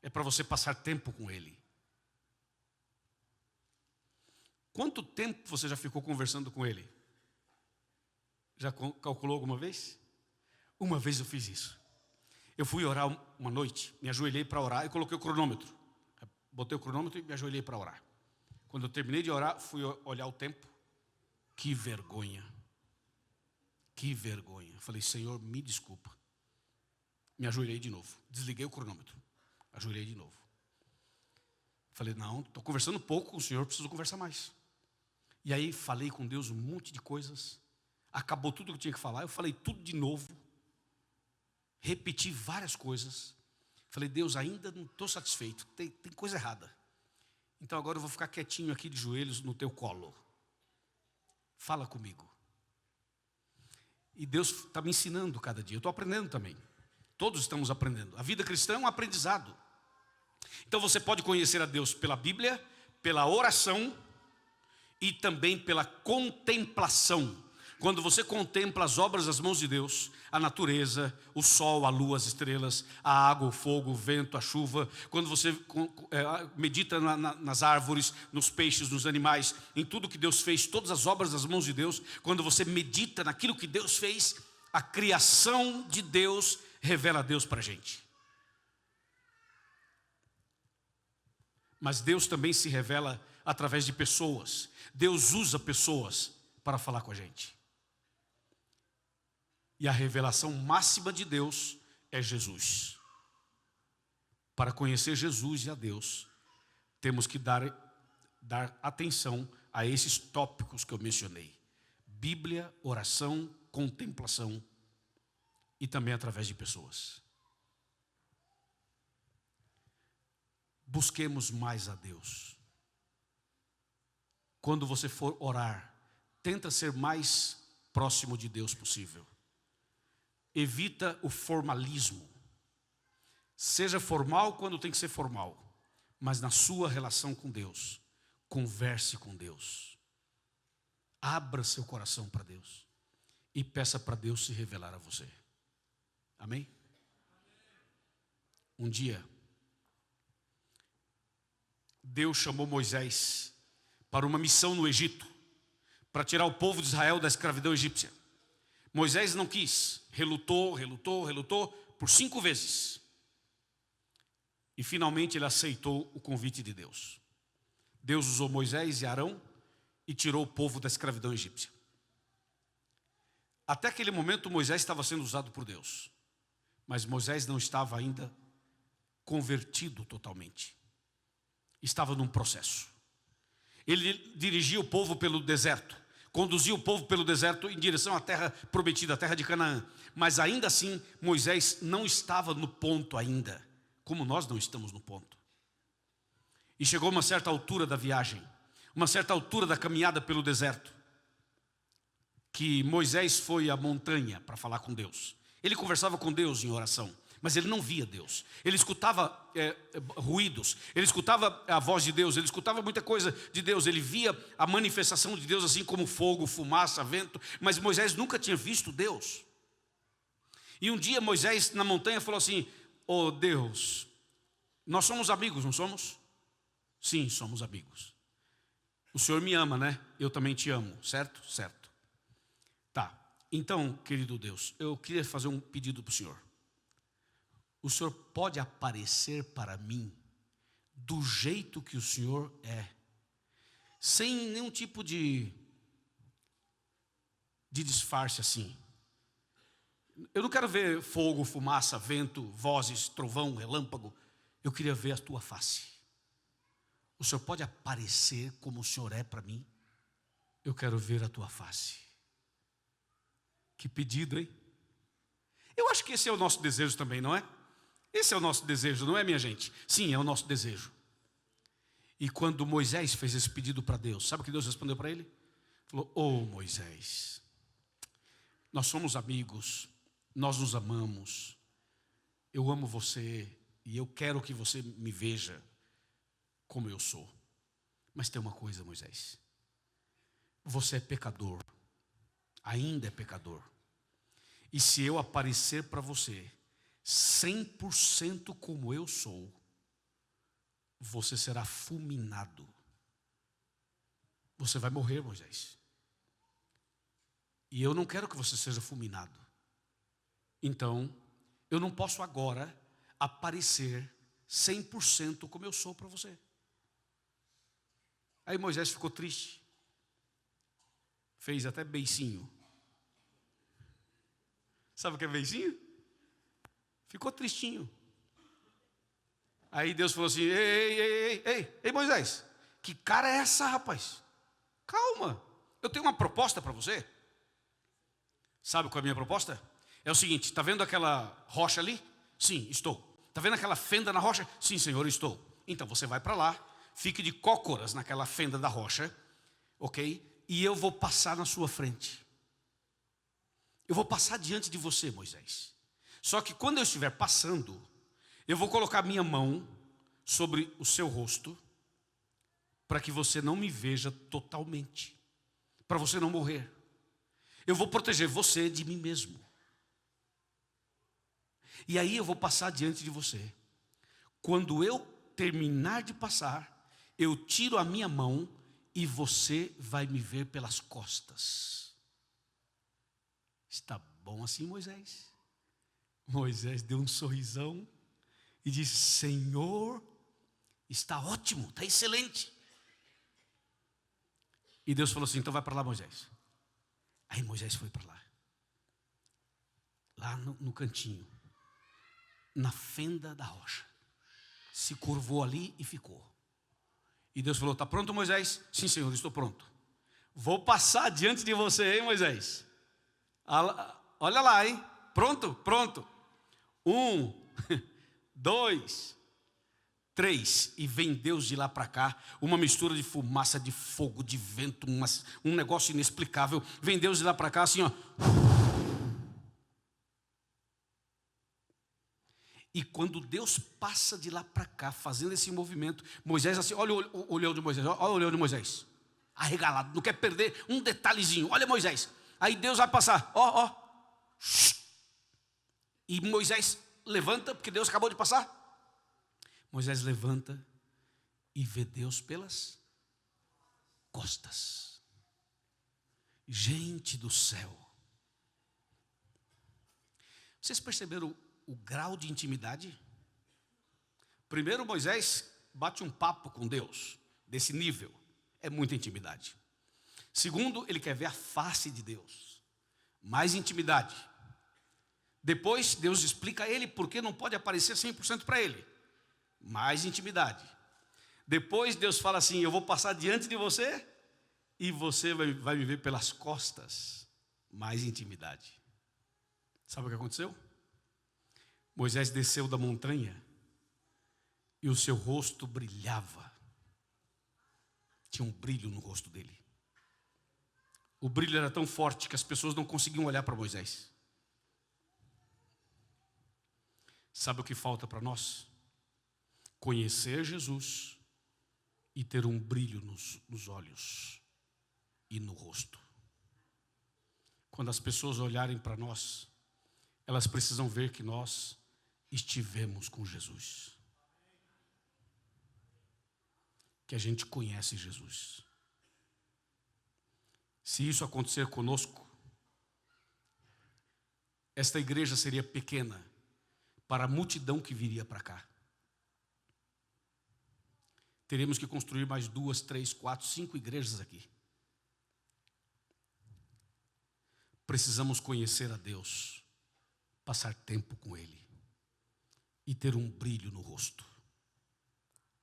É para você passar tempo com Ele. Quanto tempo você já ficou conversando com Ele? Já calculou alguma vez? Uma vez eu fiz isso. Eu fui orar uma noite, me ajoelhei para orar e coloquei o cronômetro. Botei o cronômetro e me ajoelhei para orar. Quando eu terminei de orar, fui olhar o tempo. Que vergonha. Que vergonha. Falei: Senhor, me desculpa. Me ajoelhei de novo. Desliguei o cronômetro. Ajoelhei de novo. Falei: não, estou conversando pouco com o Senhor, preciso conversar mais. E aí falei com Deus um monte de coisas. Acabou tudo que eu tinha que falar. Eu falei tudo de novo. Repeti várias coisas. Falei: Deus, ainda não estou satisfeito. Tem coisa errada. Então agora eu vou ficar quietinho aqui de joelhos no teu colo. Fala comigo. E Deus está me ensinando cada dia. Eu estou aprendendo também. Todos estamos aprendendo. A vida cristã é um aprendizado. Então você pode conhecer a Deus pela Bíblia, pela oração e também pela contemplação. Quando você contempla as obras das mãos de Deus, a natureza, o sol, a lua, as estrelas, a água, o fogo, o vento, a chuva, quando você medita nas árvores, nos peixes, nos animais, em tudo que Deus fez, todas as obras das mãos de Deus, quando você medita naquilo que Deus fez, a criação de Deus revela a Deus para a gente. Mas Deus também se revela através de pessoas. Deus usa pessoas para falar com a gente. E a revelação máxima de Deus é Jesus. Para conhecer Jesus e a Deus, temos que dar atenção a esses tópicos que eu mencionei: Bíblia, oração, contemplação e também através de pessoas. Busquemos mais a Deus. Quando você for orar, tenta ser mais próximo de Deus possível. evita o formalismo. Seja formal quando tem que ser formal, mas na sua relação com Deus, converse com Deus. Abra seu coração para Deus e peça para Deus se revelar a você. Amém? Um dia, Deus chamou Moisés para uma missão no Egito, para tirar o povo de Israel da escravidão egípcia. Moisés não quis, relutou por 5 vezes. E finalmente ele aceitou o convite de Deus. Deus usou Moisés e Arão e tirou o povo da escravidão egípcia. Até aquele momento Moisés estava sendo usado por Deus, mas Moisés não estava ainda convertido totalmente. Estava num processo. Ele dirigia o povo pelo deserto, conduzia o povo pelo deserto em direção à terra prometida, a terra de Canaã. Mas ainda assim, Moisés não estava no ponto ainda, como nós não estamos no ponto. E chegou uma certa altura da viagem, uma certa altura da caminhada pelo deserto, que Moisés foi à montanha para falar com Deus. Ele conversava com Deus em oração, mas ele não via Deus. Ele escutava ruídos, ele escutava a voz de Deus, ele escutava muita coisa de Deus. Ele via a manifestação de Deus assim como fogo, fumaça, vento, mas Moisés nunca tinha visto Deus. E um dia Moisés na montanha falou assim: "Oh Deus, nós somos amigos, não somos?" "Sim, somos amigos." "O Senhor me ama, né? Eu também te amo, certo?" "Certo." "Tá, então, querido Deus, eu queria fazer um pedido para o Senhor. O Senhor pode aparecer para mim do jeito que o Senhor é, sem nenhum tipo de disfarce assim. Eu não quero ver fogo, fumaça, vento, vozes, trovão, relâmpago. Eu queria ver a tua face. O Senhor pode aparecer como o Senhor é para mim? Eu quero ver a tua face." Que pedido, hein? Eu acho que esse é o nosso desejo também, não é? Esse é o nosso desejo, não é, minha gente? Sim, é o nosso desejo. E quando Moisés fez esse pedido para Deus, sabe o que Deus respondeu para ele? Falou: "Oh Moisés, nós somos amigos, nós nos amamos, eu amo você e eu quero que você me veja como eu sou. Mas tem uma coisa, Moisés, você é pecador, ainda é pecador. E se eu aparecer para você 100% como eu sou, você será fulminado. Você vai morrer, Moisés. E eu não quero que você seja fulminado. Então, eu não posso agora aparecer 100% como eu sou para você." Aí Moisés ficou triste. Fez até beicinho. Sabe o que é beicinho? Ficou tristinho. Aí Deus falou assim: ei, Moisés, que cara é essa, rapaz? Calma, eu tenho uma proposta para você. Sabe qual é a minha proposta? É o seguinte: está vendo aquela rocha ali? Sim, estou. Está vendo aquela fenda na rocha? Sim, Senhor, estou. Então você vai para lá, fique de cócoras naquela fenda da rocha, ok? E eu vou passar na sua frente. Eu vou passar diante de você, Moisés. Só que quando eu estiver passando, eu vou colocar minha mão sobre o seu rosto, para que você não me veja totalmente, para você não morrer. Eu vou proteger você de mim mesmo. E aí eu vou passar diante de você. Quando eu terminar de passar, eu tiro a minha mão e você vai me ver pelas costas. Está bom assim, Moisés? Moisés deu um sorrisão e disse: Senhor, está ótimo, está excelente. E Deus falou assim: então vai para lá, Moisés. Aí Moisés foi para lá. Lá no cantinho, na fenda da rocha. Se curvou ali e ficou. E Deus falou: está pronto, Moisés? Sim, Senhor, estou pronto. Vou passar diante de você, hein, Moisés? Olha lá, hein? Pronto? Pronto. 1, 2, 3. E vem Deus de lá para cá, uma mistura de fumaça, de fogo, de vento, um negócio inexplicável. Vem Deus de lá para cá assim, ó. E quando Deus passa de lá para cá, fazendo esse movimento, Moisés assim, olha o olhão de Moisés, olha o olhão de Moisés, arregalado, não quer perder um detalhezinho, olha Moisés. Aí Deus vai passar, ó. E Moisés levanta, porque Deus acabou de passar. Moisés levanta e vê Deus pelas costas. Gente do céu. Vocês perceberam o grau de intimidade? Primeiro, Moisés bate um papo com Deus, desse nível, é muita intimidade. Segundo, ele quer ver a face de Deus, mais intimidade. Depois, Deus explica a ele por que não pode aparecer 100% para ele, mais intimidade. Depois, Deus fala assim, eu vou passar diante de você e você vai me ver pelas costas, mais intimidade. Sabe o que aconteceu? Moisés desceu da montanha e o seu rosto brilhava. Tinha um brilho no rosto dele. O brilho era tão forte que as pessoas não conseguiam olhar para Moisés. Sabe o que falta para nós? Conhecer Jesus e ter um brilho nos olhos e no rosto. Quando as pessoas olharem para nós, elas precisam ver que nós estivemos com Jesus. Que a gente conhece Jesus. Se isso acontecer conosco, esta igreja seria pequena para a multidão que viria para cá. Teremos que construir mais 2, 3, 4, 5 igrejas aqui. Precisamos conhecer a Deus, passar tempo com Ele e ter um brilho no rosto.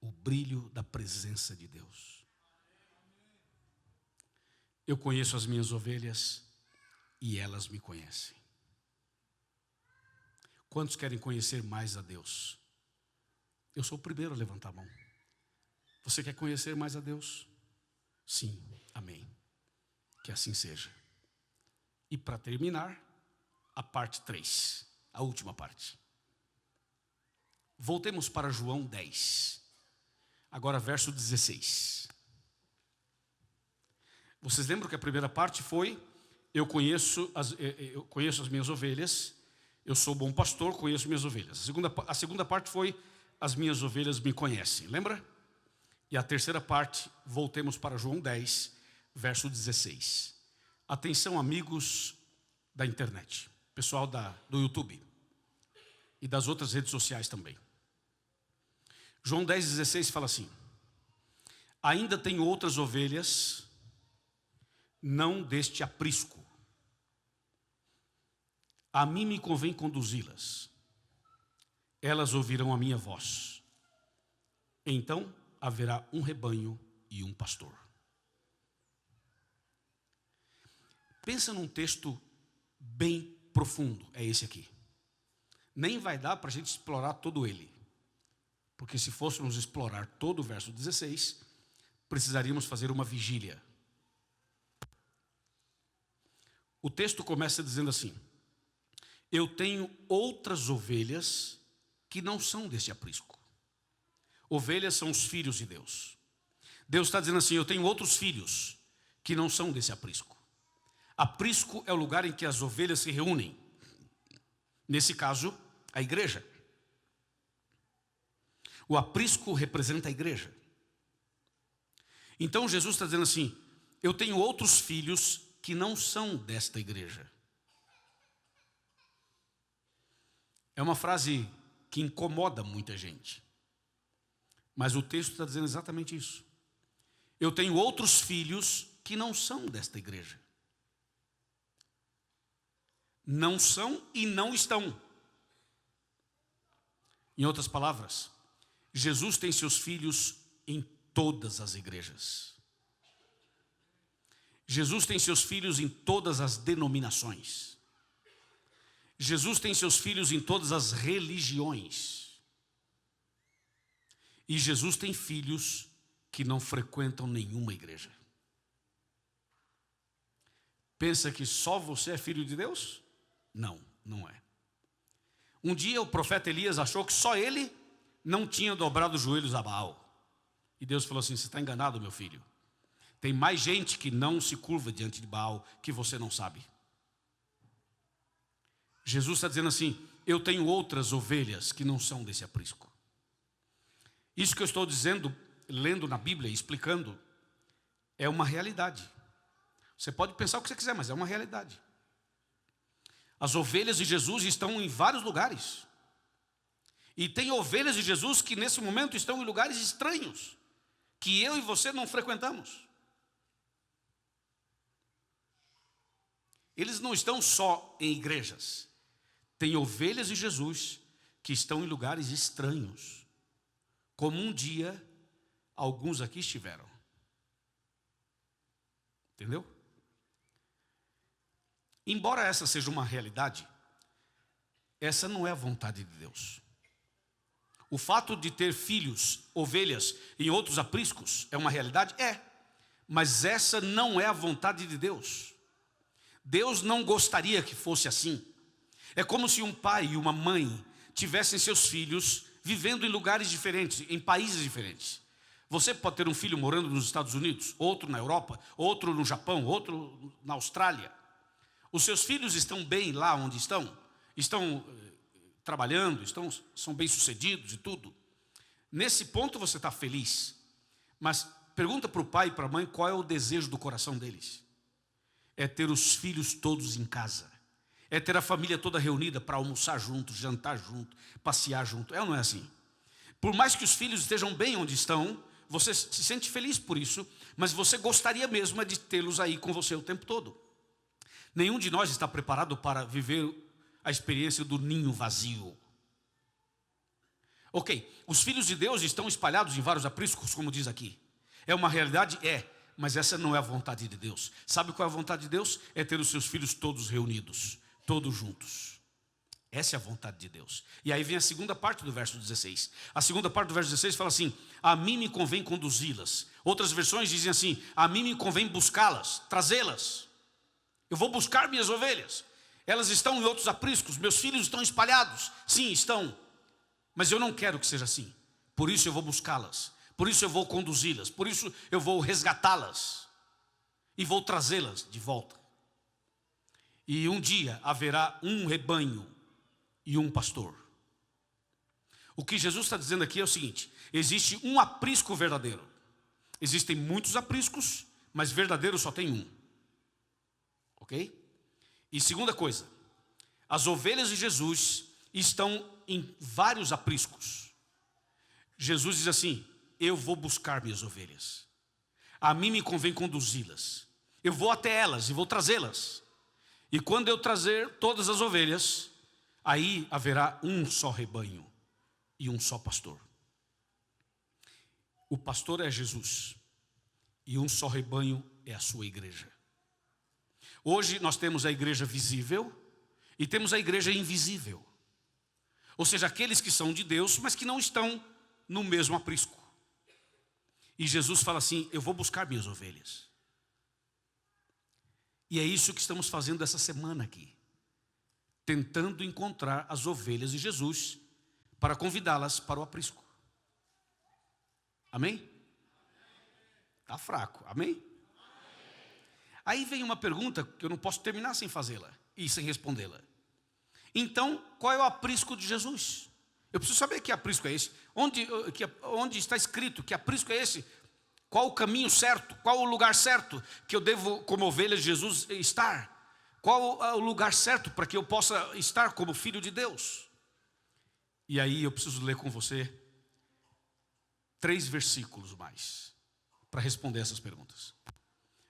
O brilho da presença de Deus. Eu conheço as minhas ovelhas e elas me conhecem. Quantos querem conhecer mais a Deus? Eu sou o primeiro a levantar a mão. Você quer conhecer mais a Deus? Sim, amém. Que assim seja. E para terminar, a parte 3, a última parte. Voltemos para João 10. Agora verso 16. Vocês lembram que a primeira parte foi: eu conheço as minhas ovelhas, eu sou bom pastor, conheço minhas ovelhas. A segunda parte foi: as minhas ovelhas me conhecem. Lembra? E a terceira parte, voltemos para João 10, verso 16. Atenção, amigos da internet, pessoal do YouTube e das outras redes sociais também. João 10,16 fala assim: ainda tenho outras ovelhas, não deste aprisco. A mim me convém conduzi-las. Elas ouvirão a minha voz. Então haverá um rebanho e um pastor. Pensa num texto bem profundo, é esse aqui. Nem vai dar para a gente explorar todo ele. Porque se fôssemos explorar todo o verso 16, precisaríamos fazer uma vigília. O texto começa dizendo assim: eu tenho outras ovelhas que não são desse aprisco. Ovelhas são os filhos de Deus. Deus está dizendo assim: eu tenho outros filhos que não são desse aprisco. Aprisco é o lugar em que as ovelhas se reúnem. Nesse caso, a igreja. O aprisco representa a igreja. Então Jesus está dizendo assim: eu tenho outros filhos que não são desta igreja. É uma frase que incomoda muita gente. Mas o texto está dizendo exatamente isso. Eu tenho outros filhos que não são desta igreja. Não são e não estão. Em outras palavras, Jesus tem seus filhos em todas as igrejas. Jesus tem seus filhos em todas as denominações. Jesus tem seus filhos em todas as religiões. E Jesus tem filhos que não frequentam nenhuma igreja. Pensa que só você é filho de Deus? Não, não é. Um dia o profeta Elias achou que só ele não tinha dobrado os joelhos a Baal. E Deus falou assim: você está enganado, meu filho. Tem mais gente que não se curva diante de Baal que você não sabe. Jesus está dizendo assim: eu tenho outras ovelhas que não são desse aprisco. Isso que eu estou dizendo, lendo na Bíblia, explicando, é uma realidade. Você pode pensar o que você quiser, mas é uma realidade. As ovelhas de Jesus estão em vários lugares. E tem ovelhas de Jesus que nesse momento estão em lugares estranhos, que eu e você não frequentamos. Eles não estão só em igrejas. Tem ovelhas de Jesus que estão em lugares estranhos, como um dia alguns aqui estiveram. Entendeu? Embora essa seja uma realidade, essa não é a vontade de Deus. O fato de ter filhos, ovelhas em outros apriscos é uma realidade? É. Mas essa não é a vontade de Deus. Deus não gostaria que fosse assim. É como se um pai e uma mãe tivessem seus filhos vivendo em lugares diferentes, em países diferentes. Você pode ter um filho morando nos Estados Unidos, outro na Europa, outro no Japão, outro na Austrália. Os seus filhos estão bem lá onde estão? Estão trabalhando, são bem-sucedidos e tudo. Nesse ponto você está feliz. Mas pergunta para o pai e para a mãe qual é o desejo do coração deles. É ter os filhos todos em casa. É ter a família toda reunida para almoçar junto, jantar junto, passear junto. É ou não é assim? Por mais que os filhos estejam bem onde estão, você se sente feliz por isso, mas você gostaria mesmo de tê-los aí com você o tempo todo. Nenhum de nós está preparado para viver a experiência do ninho vazio. Ok, os filhos de Deus estão espalhados em vários apriscos, como diz aqui. É uma realidade? É, mas essa não é a vontade de Deus. Sabe qual é a vontade de Deus? É ter os seus filhos todos reunidos, todos juntos. Essa é a vontade de Deus. E aí vem a segunda parte do verso 16. A segunda parte do verso 16 fala assim: a mim me convém conduzi-las. Outras versões dizem assim: a mim me convém buscá-las, trazê-las. Eu vou buscar minhas ovelhas. Elas estão em outros apriscos, meus filhos estão espalhados. Sim, estão. Mas eu não quero que seja assim. Por isso eu vou buscá-las. Por isso eu vou conduzi-las. Por isso eu vou resgatá-las. E vou trazê-las de volta. E um dia haverá um rebanho e um pastor. O que Jesus está dizendo aqui é o seguinte: existe um aprisco verdadeiro. Existem muitos apriscos, mas verdadeiro só tem um. Ok? E segunda coisa, as ovelhas de Jesus estão em vários apriscos. Jesus diz assim: eu vou buscar minhas ovelhas. A mim me convém conduzi-las. Eu vou até elas e vou trazê-las. E quando eu trazer todas as ovelhas, aí haverá um só rebanho e um só pastor. O pastor é Jesus e um só rebanho é a sua igreja. Hoje nós temos a igreja visível e temos a igreja invisível. Ou seja, aqueles que são de Deus, mas que não estão no mesmo aprisco. E Jesus fala assim: eu vou buscar minhas ovelhas. E é isso que estamos fazendo essa semana aqui. Tentando encontrar as ovelhas de Jesus para convidá-las para o aprisco. Amém? Está fraco, amém? Aí vem uma pergunta que eu não posso terminar sem fazê-la e sem respondê-la. Então, qual é o aprisco de Jesus? Eu preciso saber que aprisco é esse. Onde está escrito que aprisco é esse? Qual o caminho certo? Qual o lugar certo que eu devo, como ovelha de Jesus, estar? Qual o lugar certo para que eu possa estar como filho de Deus? E aí eu preciso ler com você 3 versículos mais para responder essas perguntas.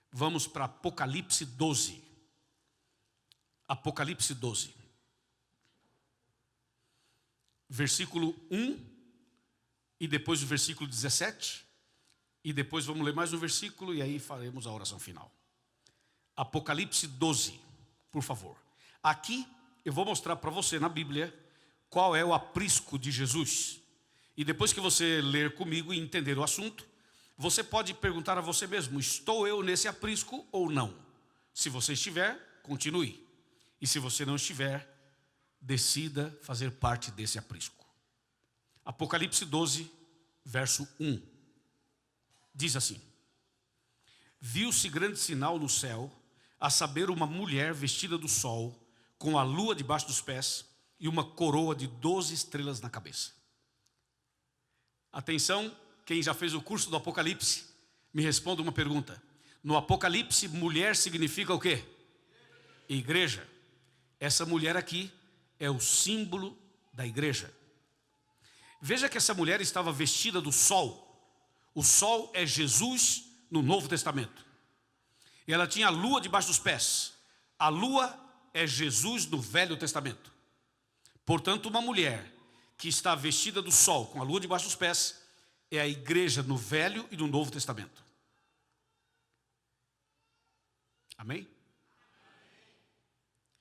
Vamos para Apocalipse 12. Apocalipse 12. Versículo 1 e depois o versículo 17. E depois vamos ler mais um versículo e aí faremos a oração final. Apocalipse 12, por favor. Aqui eu vou mostrar para você na Bíblia qual é o aprisco de Jesus. E depois que você ler comigo e entender o assunto, você pode perguntar a você mesmo: estou eu nesse aprisco ou não? Se você estiver, continue. E se você não estiver, decida fazer parte desse aprisco. Apocalipse 12, verso 1. Diz assim: viu-se grande sinal no céu, a saber, uma mulher vestida do sol, com a lua debaixo dos pés e uma coroa de 12 estrelas na cabeça. Atenção, quem já fez o curso do Apocalipse, me responda uma pergunta. No Apocalipse, mulher significa o quê? Igreja. Essa mulher aqui é o símbolo da igreja. Veja que essa mulher estava vestida do sol. O sol é Jesus no Novo Testamento. E ela tinha a lua debaixo dos pés. A lua é Jesus no Velho Testamento. Portanto, uma mulher que está vestida do sol, com a lua debaixo dos pés, é a igreja no Velho e no Novo Testamento. Amém?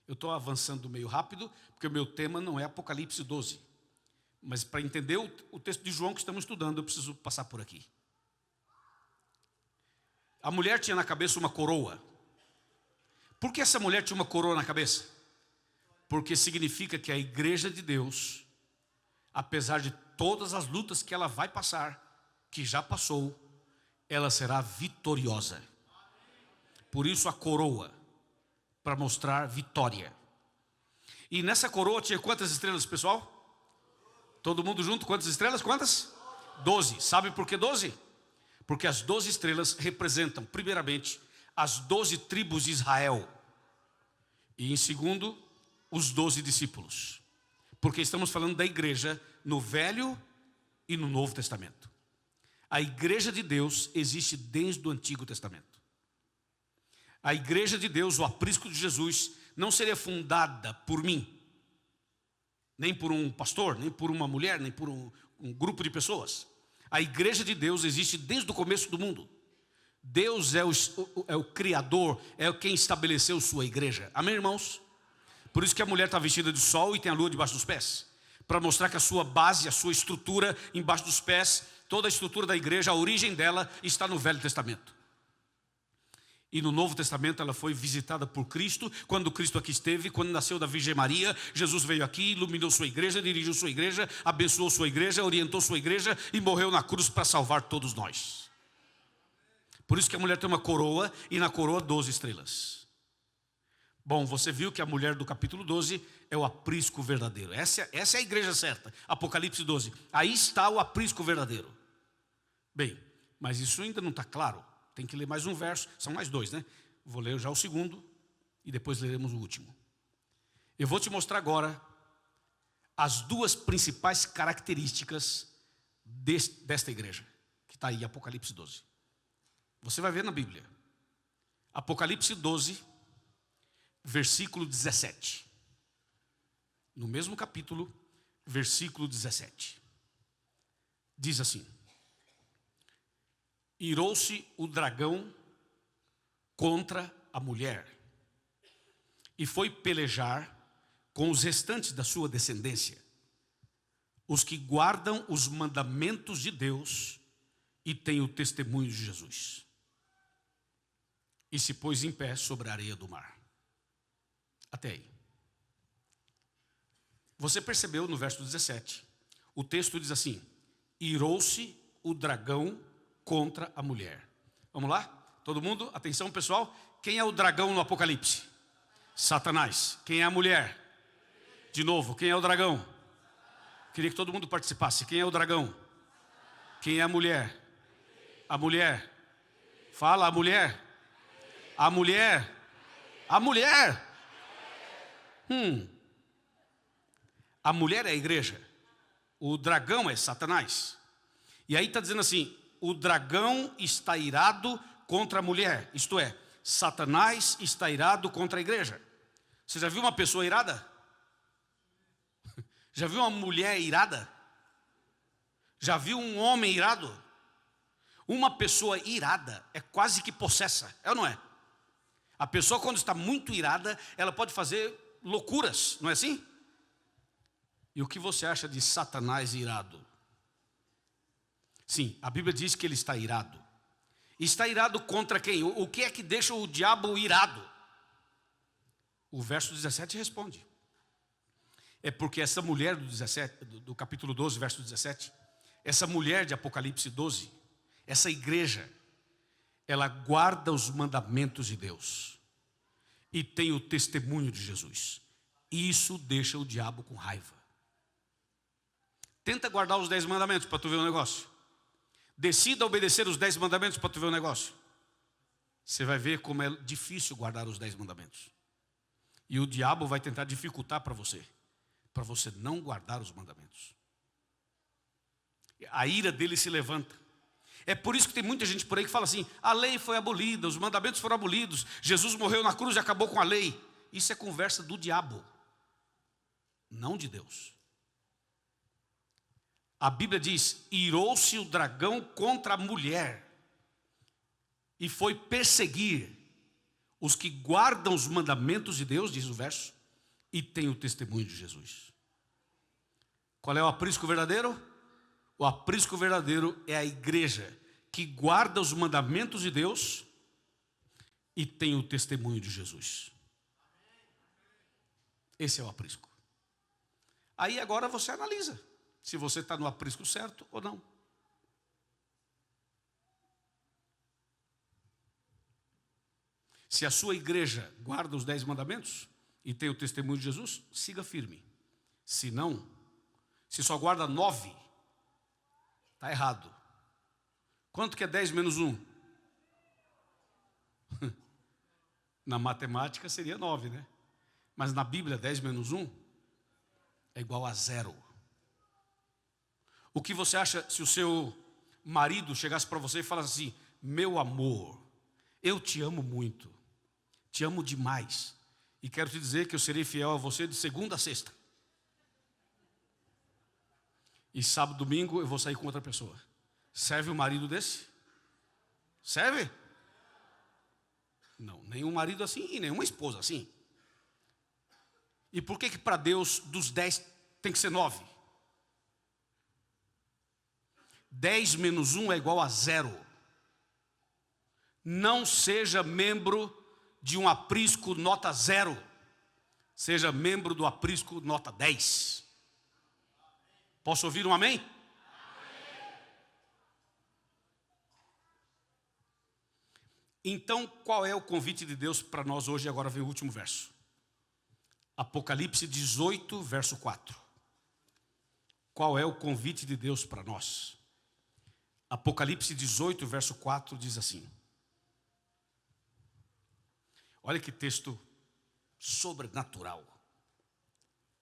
Eu estou avançando meio rápido, porque o meu tema não é Apocalipse 12. Mas para entender o texto de João que estamos estudando, eu preciso passar por aqui. A mulher tinha na cabeça uma coroa. Por que essa mulher tinha uma coroa na cabeça? Porque significa que a igreja de Deus, apesar de todas as lutas que ela vai passar, que já passou, ela será vitoriosa. Por isso a coroa, para mostrar vitória. E nessa coroa tinha quantas estrelas, pessoal? Todo mundo junto, quantas estrelas? Quantas? 12. Sabe por que 12? Porque as 12 estrelas representam, primeiramente, as 12 tribos de Israel. E em segundo, os 12 discípulos. Porque estamos falando da igreja no Velho e no Novo Testamento. A igreja de Deus existe desde o Antigo Testamento. A igreja de Deus, o aprisco de Jesus, não seria fundada por mim, nem por um pastor, nem por uma mulher, nem por um grupo de pessoas. A igreja de Deus existe desde o começo do mundo. Deus é o Criador, é quem estabeleceu sua igreja. Amém, irmãos? Por isso que a mulher está vestida de sol e tem a lua debaixo dos pés. Para mostrar que a sua base, a sua estrutura embaixo dos pés, toda a estrutura da igreja, a origem dela está no Velho Testamento. E no Novo Testamento ela foi visitada por Cristo. Quando Cristo aqui esteve, quando nasceu da Virgem Maria, Jesus veio aqui, iluminou sua igreja, dirigiu sua igreja, abençoou sua igreja, orientou sua igreja e morreu na cruz para salvar todos nós. Por isso que a mulher tem uma coroa e na coroa 12 estrelas. Bom, você viu que a mulher do capítulo 12 é o aprisco verdadeiro. Essa é a igreja certa. Apocalipse 12. Aí está o aprisco verdadeiro. Bem, mas isso ainda não está claro. Tem que ler mais um verso, são mais dois, né? Vou ler já o segundo e depois leremos o último. Eu vou te mostrar agora as duas principais características desta igreja, que está aí, Apocalipse 12. Você vai ver na Bíblia. Apocalipse 12, versículo 17. No mesmo capítulo, versículo 17. Diz assim: irou-se o dragão contra a mulher e foi pelejar com os restantes da sua descendência, os que guardam os mandamentos de Deus e têm o testemunho de Jesus. E se pôs em pé sobre a areia do mar. Até aí. Você percebeu no verso 17, o texto diz assim: irou-se o dragão contra a mulher. Vamos lá? Todo mundo, atenção pessoal. Quem é o dragão no Apocalipse? Satanás. Quem é a mulher? De novo, quem é o dragão? Queria que todo mundo participasse. Quem é o dragão? Quem é a mulher? A mulher. Fala, a mulher. A mulher. A mulher. A mulher é a igreja. O dragão é Satanás. E aí está dizendo assim: o dragão está irado contra a mulher. Isto é, Satanás está irado contra a igreja. Você já viu uma pessoa irada? Já viu uma mulher irada? Já viu um homem irado? Uma pessoa irada é quase que possessa, é ou não é? A pessoa, quando está muito irada, ela pode fazer loucuras, não é assim? E o que você acha de Satanás irado? Sim, a Bíblia diz que ele está irado. Está irado contra quem? O que é que deixa o diabo irado? O verso 17 responde: É porque essa mulher do capítulo 12, verso 17, essa mulher de Apocalipse 12, essa igreja, ela guarda os mandamentos de Deus e tem o testemunho de Jesus. Isso deixa o diabo com raiva. Tenta guardar os 10 mandamentos para tu ver o negócio. Decida obedecer os 10 mandamentos para tu ver o negócio. Você vai ver como é difícil guardar os 10 mandamentos. E o diabo vai tentar dificultar para você não guardar os mandamentos. A ira dele se levanta. É por isso que tem muita gente por aí que fala assim: a lei foi abolida, os mandamentos foram abolidos, Jesus morreu na cruz e acabou com a lei. Isso é conversa do diabo, não de Deus. A Bíblia diz: irou-se o dragão contra a mulher e foi perseguir os que guardam os mandamentos de Deus, diz o verso, e tem o testemunho de Jesus. Qual é o aprisco verdadeiro? O aprisco verdadeiro é a igreja que guarda os mandamentos de Deus e tem o testemunho de Jesus. Esse é o aprisco. Aí agora você analisa se você está no aprisco certo ou não. Se a sua igreja guarda os 10 mandamentos e tem o testemunho de Jesus, siga firme. Se não, se só guarda 9, está errado. Quanto que é 10 menos 1? Na matemática seria 9, né? Mas na Bíblia 10 menos 1 é igual a 0. O que você acha se o seu marido chegasse para você e falasse assim: meu amor, eu te amo muito, te amo demais, e quero te dizer que eu serei fiel a você de segunda a sexta, e sábado, domingo eu vou sair com outra pessoa. Serve um marido desse? Serve? Não, nenhum marido assim e nenhuma esposa assim. E por que para Deus dos 10 tem que ser 9? 10 menos 1 é igual a 0. Não seja membro de um aprisco nota 0. Seja membro do aprisco nota 10. Posso ouvir um amém? Então, qual é o convite de Deus para nós hoje? Agora vem o último verso. Apocalipse 18, verso 4. Qual é o convite de Deus para nós? Apocalipse 18, verso 4 diz assim. Olha que texto sobrenatural.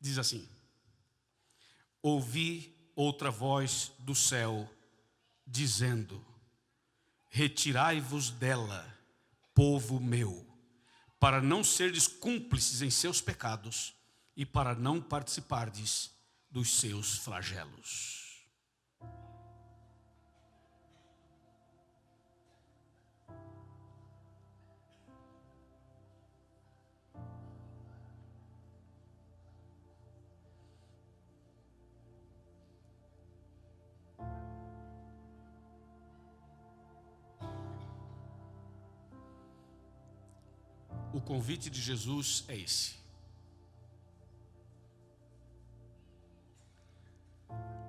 Diz assim: ouvi outra voz do céu dizendo: retirai-vos dela, povo meu, para não serdes cúmplices em seus pecados e para não participardes dos seus flagelos. O convite de Jesus é esse.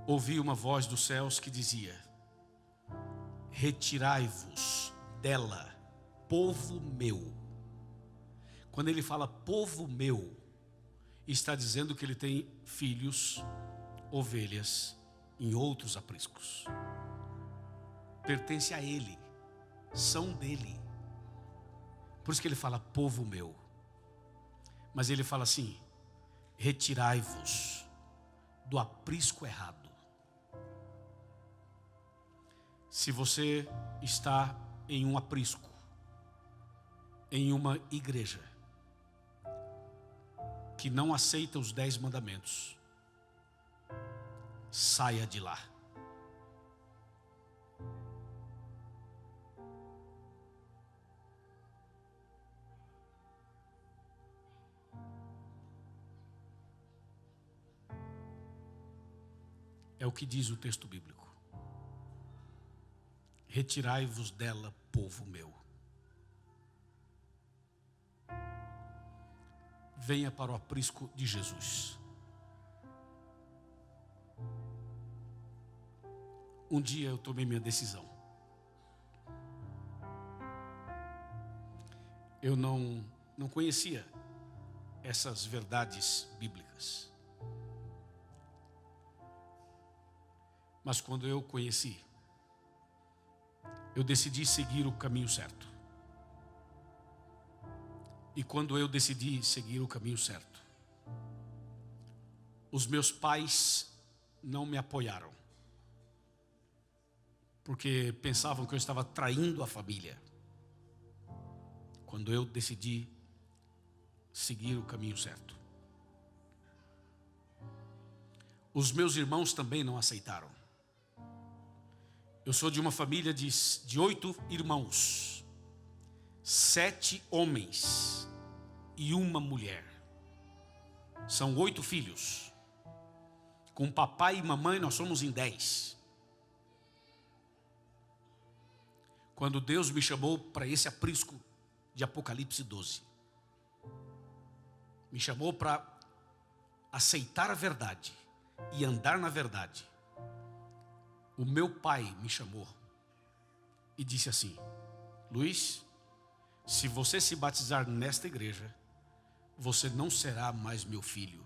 Ouvi uma voz dos céus que dizia: retirai-vos dela, povo meu. Quando ele fala povo meu, está dizendo que ele tem filhos, ovelhas, em outros apriscos. Pertence a ele, são dele. Por isso que ele fala povo meu. Mas ele fala assim: retirai-vos do aprisco errado. Se você está em um aprisco, em uma igreja que não aceita os 10 mandamentos, saia de lá. É o que diz o texto bíblico. Retirai-vos dela, povo meu. Venha para o aprisco de Jesus. um dia eu tomei minha decisão. Eu não conhecia essas verdades bíblicas. Mas quando eu conheci, eu decidi seguir o caminho certo. E quando eu decidi seguir o caminho certo, os meus pais não me apoiaram, porque pensavam que eu estava traindo a família. Quando eu decidi seguir o caminho certo, os meus irmãos também não aceitaram. Eu sou de uma família de 8 irmãos, 7 homens e uma mulher. São 8 filhos. Com papai e mamãe nós somos em 10. Quando Deus me chamou para esse aprisco de Apocalipse 12, me chamou para aceitar a verdade e andar na verdade, o meu pai me chamou e disse assim: Luiz, se você se batizar nesta igreja, você não será mais meu filho.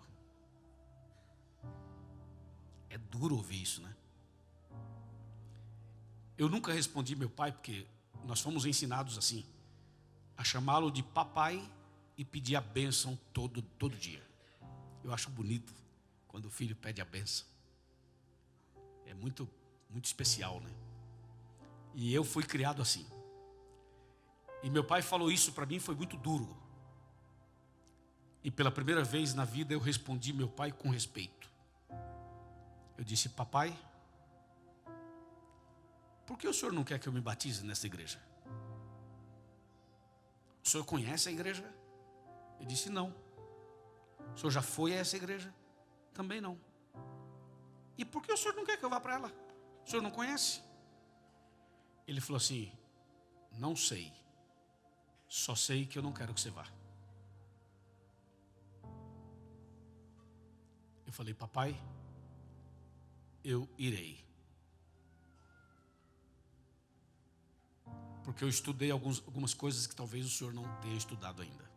É duro ouvir isso, né? Eu nunca respondi meu pai, porque nós fomos ensinados assim, a chamá-lo de papai e pedir a bênção todo dia. Eu acho bonito quando o filho pede a bênção. É muito especial, né? E eu fui criado assim. E meu pai falou isso para mim, foi muito duro. E pela primeira vez na vida eu respondi meu pai com respeito. Eu disse: papai, por que o senhor não quer que eu me batize nessa igreja? O senhor conhece a igreja? Ele disse: não. O senhor já foi a essa igreja? Também não. E por que o senhor não quer que eu vá para ela? O senhor não conhece? Ele falou assim: não sei. Só sei que eu não quero que você vá. Eu falei: papai, eu irei. Porque eu estudei algumas coisas que talvez o senhor não tenha estudado ainda.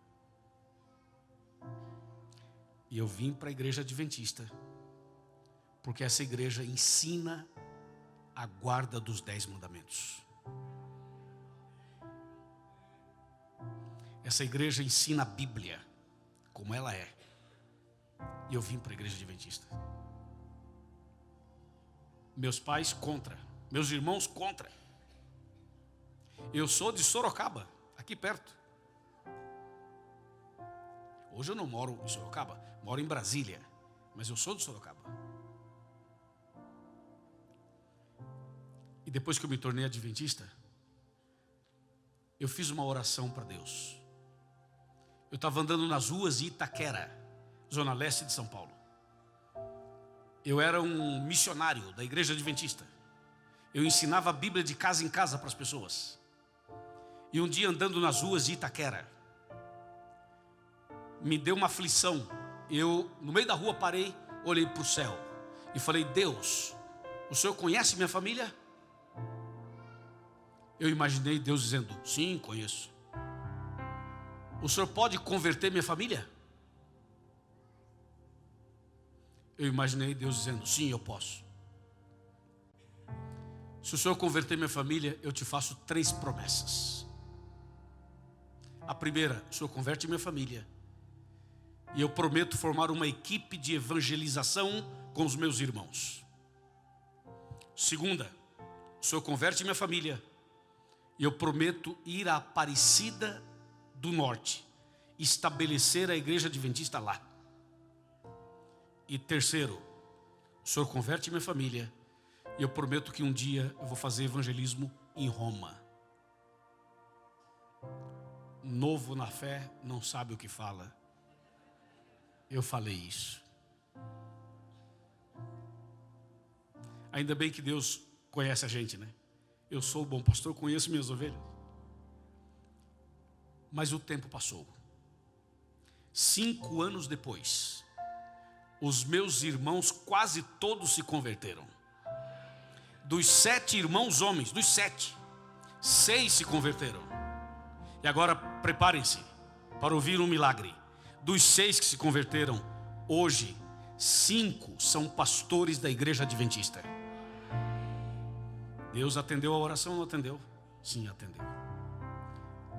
E eu vim para a igreja adventista, porque essa igreja ensina a guarda dos 10 mandamentos. Essa igreja ensina a Bíblia como ela é. E eu vim para a igreja adventista. Meus pais contra, meus irmãos contra. Eu sou de Sorocaba, aqui perto. Hoje eu não moro em Sorocaba, moro em Brasília, mas eu sou de Sorocaba. E depois que eu me tornei adventista, eu fiz uma oração para Deus. Eu estava andando nas ruas de Itaquera, zona leste de São Paulo. Eu era um missionário da igreja adventista. Eu ensinava a Bíblia de casa em casa para as pessoas. E um dia, andando nas ruas de Itaquera, me deu uma aflição. Eu, no meio da rua, parei, olhei para o céu e falei: Deus, o Senhor conhece minha família? Eu imaginei Deus dizendo: sim, conheço. O Senhor pode converter minha família? Eu imaginei Deus dizendo: sim, eu posso. Se o Senhor converter minha família, eu te faço 3 promessas. A primeira: o Senhor converte minha família, e eu prometo formar uma equipe de evangelização com os meus irmãos. Segunda: o Senhor converte minha família, e eu prometo ir à Aparecida do Norte, estabelecer a igreja adventista lá. E terceiro: o Senhor converte minha família, e eu prometo que um dia eu vou fazer evangelismo em Roma. Novo na fé, não sabe o que fala. Eu falei isso. Ainda bem que Deus conhece a gente, né? Eu sou o bom pastor, conheço minhas ovelhas. Mas o tempo passou. 5 anos depois, os meus irmãos quase todos se converteram. Dos 7 irmãos homens, dos 7, 6 se converteram. E agora preparem-se para ouvir um milagre. Dos 6 que se converteram, hoje 5 são pastores da igreja adventista. Deus atendeu a oração ou não atendeu? Sim, atendeu.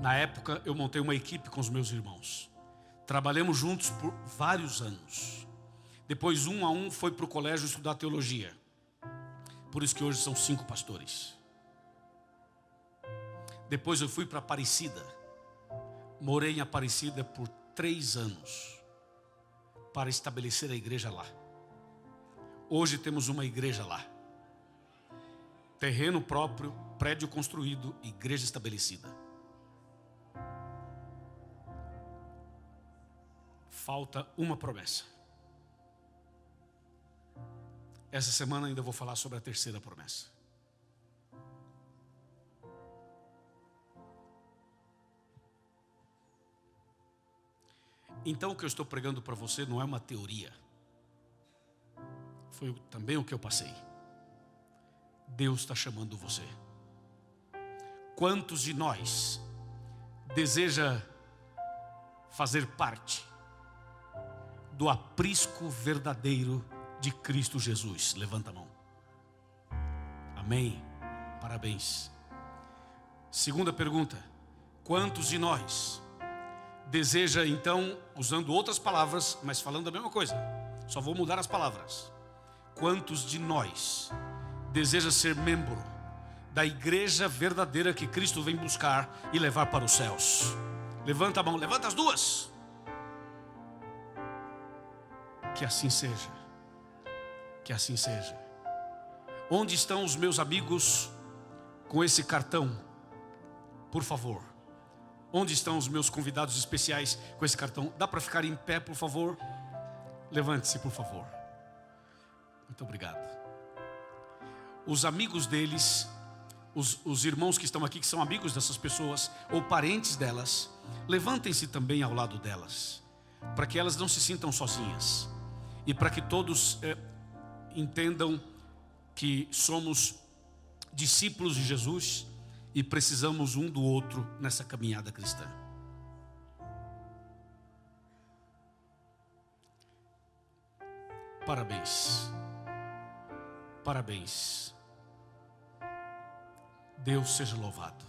Na época eu montei uma equipe com os meus irmãos. Trabalhamos juntos por vários anos. Depois um a um foi para o colégio estudar teologia. Por isso que hoje são 5 pastores. Depois eu fui para Aparecida. Morei em Aparecida por 3 anos. Para estabelecer a igreja lá. Hoje temos uma igreja lá. Terreno próprio, prédio construído, igreja estabelecida. Falta uma promessa. Essa semana ainda vou falar sobre a terceira promessa. Então o que eu estou pregando para você não é uma teoria. Foi também o que eu passei. Deus está chamando você. Quantos de nós deseja fazer parte do aprisco verdadeiro de Cristo Jesus? Levanta a mão. Amém. Parabéns. Segunda pergunta. Quantos de nós deseja então, usando outras palavras, mas falando a mesma coisa, só vou mudar as palavras. Quantos de nós deseja ser membro da igreja verdadeira que Cristo vem buscar e levar para os céus? Levanta a mão, levanta as duas. Que assim seja. Que assim seja. Onde estão os meus amigos com esse cartão? Por favor. Onde estão os meus convidados especiais com esse cartão? Dá para ficar em pé, por favor? Levante-se, por favor. Muito obrigado. Os amigos deles, os irmãos que estão aqui, que são amigos dessas pessoas, ou parentes delas, levantem-se também ao lado delas, para que elas não se sintam sozinhas. E para que todos entendam que somos discípulos de Jesus e precisamos um do outro nessa caminhada cristã. Parabéns. Parabéns. Deus seja louvado.